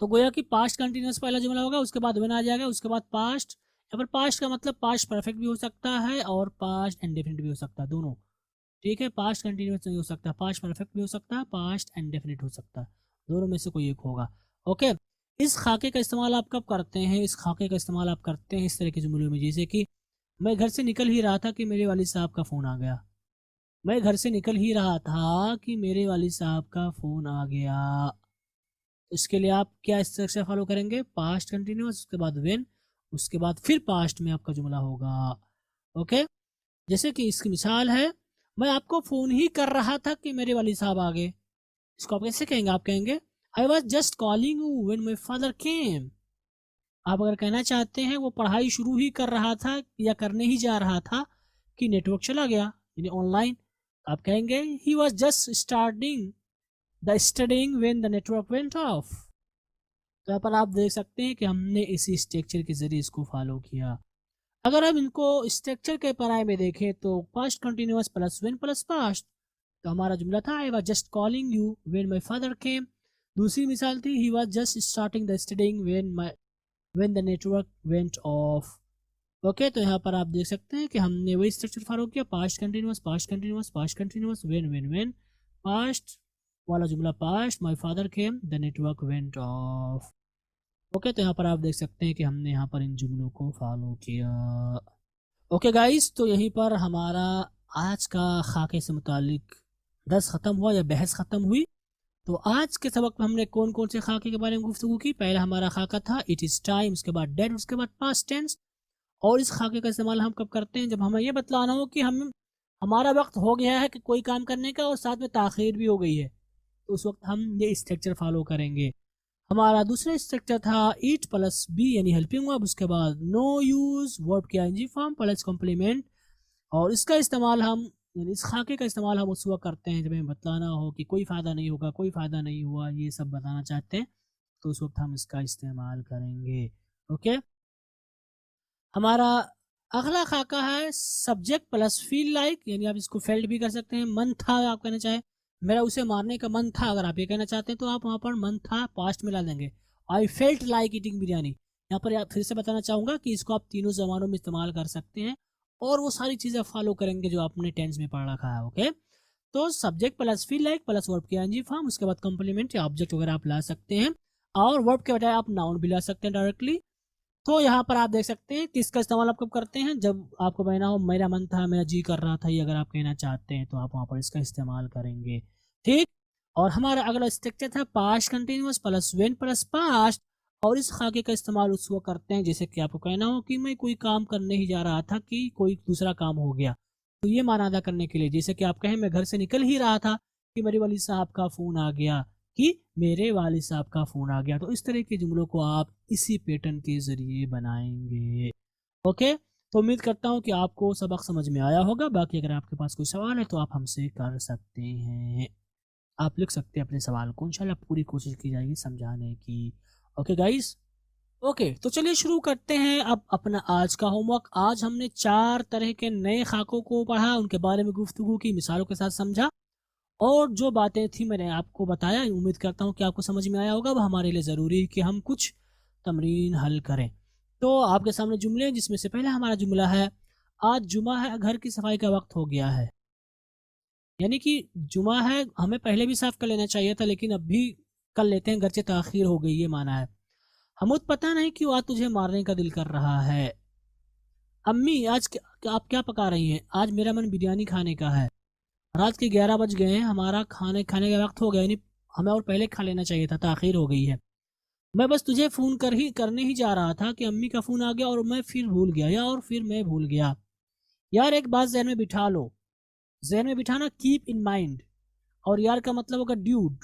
तो गोया कि पास्ट कंटिन्यूअस पहला जुमला होगा, उसके बाद व्हेन आ जाएगा, उसके बाद पास्ट। यहाँ पर पास्ट का मतलब पास्ट परफेक्ट भी हो सकता है और पास्ट इंडेफिनिट भी हो सकता है, दोनों। ठीक है, पास्ट कंटिन्यूअस नहीं हो सकता, पास्ट परफेक्ट भी हो सकता है, पास्ट इंडेफिनिट हो सकता है, दोनों में से कोई एक होगा। ओके, इस खाके का इस्तेमाल आप कब करते हैं? इस खाके का इस्तेमाल आप करते हैं इस तरह के जुमलों में, जैसे कि मैं घर से निकल ही रहा था कि मेरे वालिद साहब का फ़ोन आ गया। मैं घर से निकल ही रहा था कि मेरे वालिद साहब का फ़ोन आ गया। इसके लिए आप क्या स्ट्रक्चर फॉलो करेंगे? पास्ट कंटिन्यूअस, उसके बाद व्हेन, उसके बाद फिर पास्ट में आपका जुमला होगा। ओके, जैसे कि इसकी मिसाल है, मैं आपको फ़ोन ही कर रहा था कि मेरे वालिद साहब आ गए। इसको आप कैसे कहेंगे? आप कहेंगे I was just calling you when my father came. आप अगर कहना चाहते हैं वो पढ़ाई शुरू ही कर रहा था या करने ही जा रहा था कि नेटवर्क चला गया, यानी ऑनलाइन, आप कहेंगे he was just starting the studying when the network went of. तो यहाँ पर आप देख सकते हैं कि हमने इसी स्ट्रक्चर के जरिए इसको फॉलो किया। अगर हम इनको स्ट्रक्चर के पराये में देखें तो past continuous plus when plus past, तो हमारा जुमला था I was just calling you when my father came. दूसरी मिसाल थी he was just starting the studying when the network went of. Okay, तो यहाँ पर आप देख सकते हैं कि हमने वही स्ट्रक्चर फॉलो किया, past continuous past continuous past continuous when past वाला जुमला past, my father came the network went of. Okay, तो यहाँ पर आप देख सकते हैं कि हमने यहाँ पर इन जुमलों को फॉलो किया। ओके गाइस, तो यहीं पर हमारा आज का खाके से मुतालिक दर्स ख़त्म हुआ या बहस ख़त्म हुई। तो आज के सबक में हमने कौन कौन से खाके के बारे में गुफ्तगू की? पहला हमारा खाका था इट इज़ टाइम, उसके बाद डेड, उसके बाद पास्ट टेंस। और इस खाके का इस्तेमाल हम कब करते हैं? जब हमें ये बतलाना हो कि हमारा वक्त हो गया है कि कोई काम करने का और साथ में ताख़ीर भी हो गई है, तो उस वक्त हम ये स्ट्रक्चर फॉलो करेंगे। हमारा दूसरा स्ट्रक्चर था ईट प्लस बी यानी हेल्पिंग वर्ब, उसके बाद नो यूज़ वर्ब के आईएनजी फॉर्म प्लस कॉम्प्लीमेंट, और इसका इस्तेमाल हम यानी इस खाके का इस्तेमाल हम उस वक्त करते हैं जब हमें बतलाना हो कि कोई फ़ायदा नहीं होगा, कोई फ़ायदा नहीं हुआ, ये सब बताना चाहते हैं तो उस वक्त हम इसका इस्तेमाल करेंगे। ओके, हमारा अगला खाका है सब्जेक्ट प्लस फील लाइक, यानी आप इसको फेल्ट भी कर सकते हैं। मन था आप कहना चाहें, मेरा उसे मारने का मन था, अगर आप ये कहना चाहते हैं तो आप वहाँ पर मन था पास्ट में ला देंगे। I felt like eating biryani, यहाँ पर फिर से बताना चाहूँगा कि इसको आप तीनों ज़बानों में इस्तेमाल कर सकते हैं और वो सारी चीज़ें फॉलो करेंगे जो आपने टेंस में पढ़ रखा है। ओके, तो subject plus feel like plus verb की आईएनजी फॉर्म, उसके बाद कंप्लीमेंट या ऑब्जेक्ट वगैरह आप ला सकते हैं और वर्ब के बजाय आप नाउन भी ला सकते हैं डायरेक्टली। तो यहाँ पर आप देख सकते हैं कि इसका इस्तेमाल आप कब करते हैं, जब आपको कहना हो मेरा मन था, मेरा जी कर रहा था, ये अगर आप कहना चाहते हैं तो आप वहाँ पर इसका इस्तेमाल करेंगे। ठीक, और हमारा अगला स्ट्रक्चर था past continuous plus when plus past, और इस खाके का इस्तेमाल उस वक्त करते हैं जैसे कि आपको कहना हो कि मैं कोई काम करने ही जा रहा था कि कोई दूसरा काम हो गया, तो ये माना अदा करने के लिए जैसे कि आप कहें मैं घर से निकल ही रहा था कि मेरे वालिद साहब का फ़ोन आ गया, कि मेरे वालिद साहब का फ़ोन आ गया। तो इस तरह के जुमलों को आप इसी पैटर्न के ज़रिए बनाएंगे। ओके, तो उम्मीद करता हूँ कि आपको सबक समझ में आया होगा। बाकी अगर आपके पास कोई सवाल है तो आप हमसे कर सकते हैं, आप लिख सकते हैं अपने सवाल को, इंशाल्लाह पूरी कोशिश की जाएगी समझाने की। ओके गाइस, ओके तो चलिए शुरू करते हैं अब अपना आज का होमवर्क। आज हमने 4 तरह के नए खाकों को पढ़ा, उनके बारे में गुफ्तगू की, मिसालों के साथ समझा और जो बातें थी मैंने आपको बताया। उम्मीद करता हूँ कि आपको समझ में आया होगा। अब हमारे लिए ज़रूरी है कि हम कुछ तमरीन हल करें। तो आपके सामने जुमले हैं जिसमें से पहला हमारा जुमला है आज जुमा है, घर की सफाई का वक्त हो गया है। यानी कि जुमा है, हमें पहले भी साफ कर लेना चाहिए था लेकिन अब भी कर लेते हैं, गर्चे ताख़ीर हो गई, ये माना है। हमुद पता नहीं क्यों आज तुझे मारने का दिल कर रहा है। अम्मी आज आप क्या पका रही हैं? आज मेरा मन बिरयानी खाने का है। रात के 11 बज गए हैं, हमारा खाने का वक्त हो गया, यानी हमें और पहले खा लेना चाहिए था, ताख़ीर हो गई है। मैं बस तुझे फ़ोन करने ही जा रहा था कि अम्मी का फ़ोन आ गया और मैं फिर भूल गया, और फिर मैं भूल गया। यार एक बात जहन में बिठा लो, जहन में बिठाना कीप इन माइंड, और यार का मतलब होगा ड्यूड,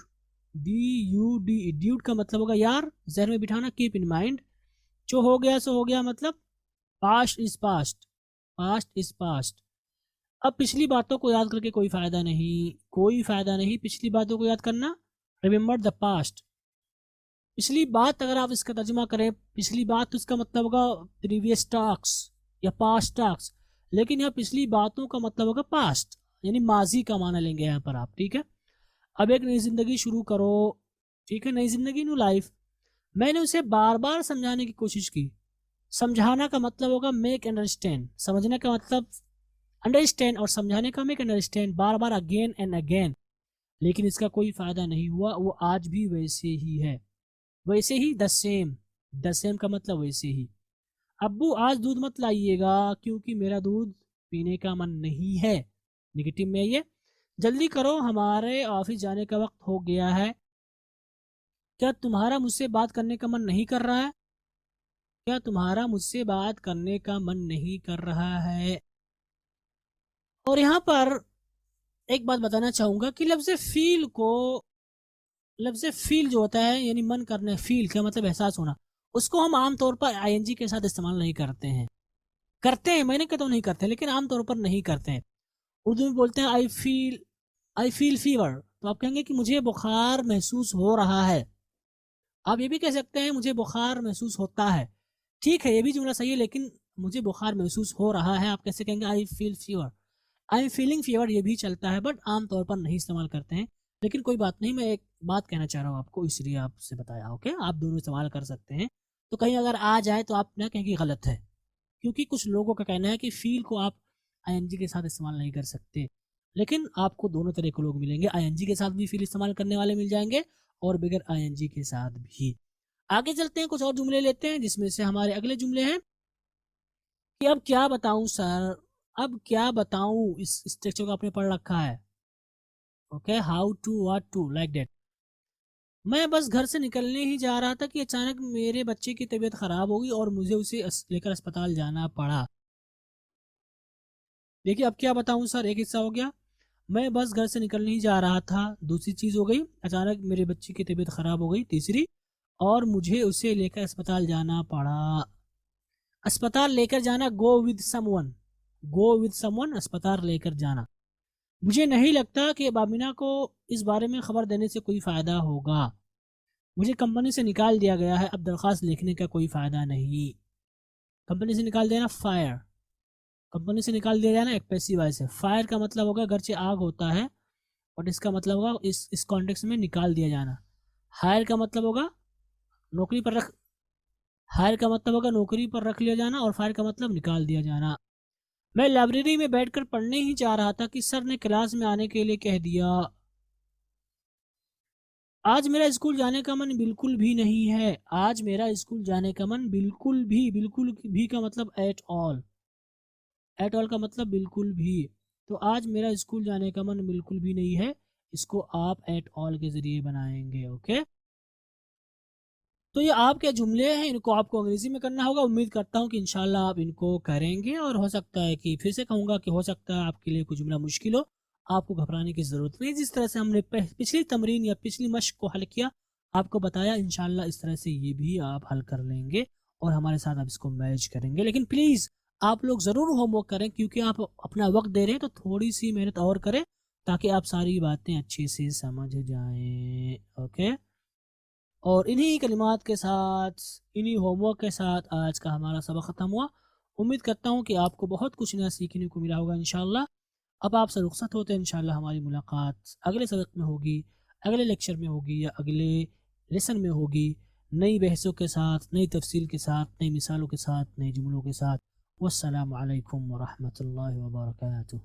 DUD, ड्यूड का मतलब होगा यार, जहन में बिठाना कीप इन माइंड। जो हो गया सो हो गया, मतलब past is past, past is past. अब पिछली बातों को याद करके कोई फ़ायदा नहीं, कोई फ़ायदा नहीं पिछली बातों को याद करना। रिमेंबर द पास्ट, पिछली बात अगर आप इसका तर्जुमा करें पिछली बात तो इसका मतलब होगा प्रीवियस टास्क या पास्ट टास्क, लेकिन यहाँ पिछली बातों का मतलब होगा पास्ट, यानी माजी का माना लेंगे यहाँ पर आप। ठीक है, अब एक नई ज़िंदगी शुरू करो। ठीक है, नई ज़िंदगी, न्यू लाइफ। मैंने उसे बार बार समझाने की कोशिश की। समझाना का मतलब होगा मेक अंडरस्टैंड, समझने का मतलब अंडरस्टैंड और समझाने का make understand, bar bar again and again, लेकिन इसका कोई फ़ायदा नहीं हुआ। वो आज भी वैसे ही है, वैसे ही द सेम का मतलब वैसे ही। अब्बू आज दूध मत लाइएगा क्योंकि मेरा दूध पीने का मन नहीं है, नेगेटिव में ये। जल्दी करो हमारे ऑफिस जाने का वक्त हो गया है। क्या तुम्हारा मुझसे बात करने का मन नहीं कर रहा है? क्या तुम्हारा मुझसे बात करने का मन नहीं कर रहा है? और यहाँ पर एक बात बताना चाहूँगा कि लफ्ज़ फील जो होता है, यानी मन करने, फील का मतलब एहसास होना, उसको हम आमतौर पर ING के साथ इस्तेमाल नहीं करते हैं। करते हैं, मैंने कहता हूँ नहीं करते, लेकिन आमतौर पर नहीं करते हैं। उर्दू में बोलते हैं आई फील फीवर, तो आप कहेंगे कि मुझे बुखार महसूस हो रहा है। आप ये भी कह सकते हैं मुझे बुखार महसूस होता है। ठीक है, ये भी जुमला सही है, लेकिन मुझे बुखार महसूस हो रहा है आप कैसे कहेंगे? I feel fever, I am feeling fever, ये भी चलता है, बट आमतौर पर नहीं इस्तेमाल करते हैं। लेकिन कोई बात नहीं, मैं एक बात कहना चाह रहा हूँ आपको, इसलिए आपसे बताया। ओके, आप दोनों इस्तेमाल कर सकते हैं, तो कहीं अगर आ जाए तो आप ना कहें कि गलत है, क्योंकि कुछ लोगों का कहना है कि फील को आप ING के साथ इस्तेमाल नहीं कर सकते, लेकिन आपको दोनों तरह के लोग मिलेंगे। ING के साथ भी फील इस्तेमाल करने वाले मिल जाएंगे और बगैर ING के साथ भी। आगे चलते हैं, कुछ और जुमले लेते हैं, जिसमें से हमारे अगले जुमले हैं कि अब क्या बताऊं सर, अब क्या बताऊं, इस स्ट्रक्चर को आपने पढ़ रखा है। Okay, how to, what to, like that. मैं बस घर से निकलने ही जा रहा था कि अचानक मेरे बच्चे की तबीयत खराब हो गई और मुझे उसे लेकर अस्पताल जाना पड़ा। देखिए, अब क्या बताऊं सर, एक हिस्सा हो गया, मैं बस घर से निकलने ही जा रहा था, दूसरी चीज़ हो गई अचानक मेरे बच्चे की तबीयत खराब हो गई, तीसरी, और मुझे उसे लेकर अस्पताल जाना पड़ा। अस्पताल लेकर जाना, go with someone, go with someone, अस्पताल लेकर जाना। मुझे नहीं लगता कि बामिना को इस बारे में खबर देने से कोई फ़ायदा होगा। मुझे कंपनी से निकाल दिया गया है, अब दरख्वास्त लिखने का कोई फ़ायदा नहीं। कंपनी से निकाल देना, फायर। कंपनी से निकाल दिया जाना एक पैसिव वॉइस है। फायर का मतलब होगा अगरचे आग होता है, और इसका मतलब होगा इस कॉन्टेक्स्ट में निकाल दिया जाना। हायर का मतलब होगा नौकरी पर रख हायर का मतलब होगा नौकरी पर रख लिया जाना, और फायर का मतलब निकाल दिया जाना। मैं लाइब्रेरी में बैठकर पढ़ने ही जा रहा था कि सर ने क्लास में आने के लिए कह दिया। आज मेरा स्कूल जाने का मन बिल्कुल भी नहीं है। आज मेरा स्कूल जाने का मन बिल्कुल भी का मतलब एट ऑल। एट ऑल का मतलब बिल्कुल भी। तो आज मेरा स्कूल जाने का मन बिल्कुल भी नहीं है, इसको आप एट ऑल के ज़रिए बनाएंगे। ओके, तो ये आपके जुमले हैं, इनको आपको अंग्रेजी में करना होगा। उम्मीद करता हूँ कि इंशाल्लाह आप इनको करेंगे, और हो सकता है कि फिर से कहूँगा कि हो सकता है आपके लिए कुछ जुमला मुश्किल हो। आपको घबराने की ज़रूरत नहीं। जिस तरह से हमने पिछली तमरीन या पिछली मश्क को हल किया, आपको बताया, इंशाल्लाह इस तरह से ये भी आप हल कर लेंगे और हमारे साथ आप इसको मैच करेंगे। लेकिन प्लीज़ आप लोग ज़रूर होमवर्क करें, क्योंकि आप अपना वक्त दे रहे हैं, तो थोड़ी सी मेहनत और करें ताकि आप सारी बातें अच्छे से समझ जाएं। ओके, और इन्हीं कलिमात के साथ, इन्हीं होमवर्क के साथ आज का हमारा सबक ख़त्म हुआ। उम्मीद करता हूँ कि आपको बहुत कुछ नया सीखने को मिला होगा इंशाल्लाह। अब आपसे रुखसत होते हैं, इंशाल्लाह हमारी मुलाकात अगले सबक में होगी, अगले लेक्चर में होगी, या अगले लेसन में होगी, नई बहसों के साथ, नई तफसील के साथ, नई मिसालों के साथ, नए जुमलों के साथ। वस्सलामु अलैकुम वरहमतुल्लाहि वबरकातुहू।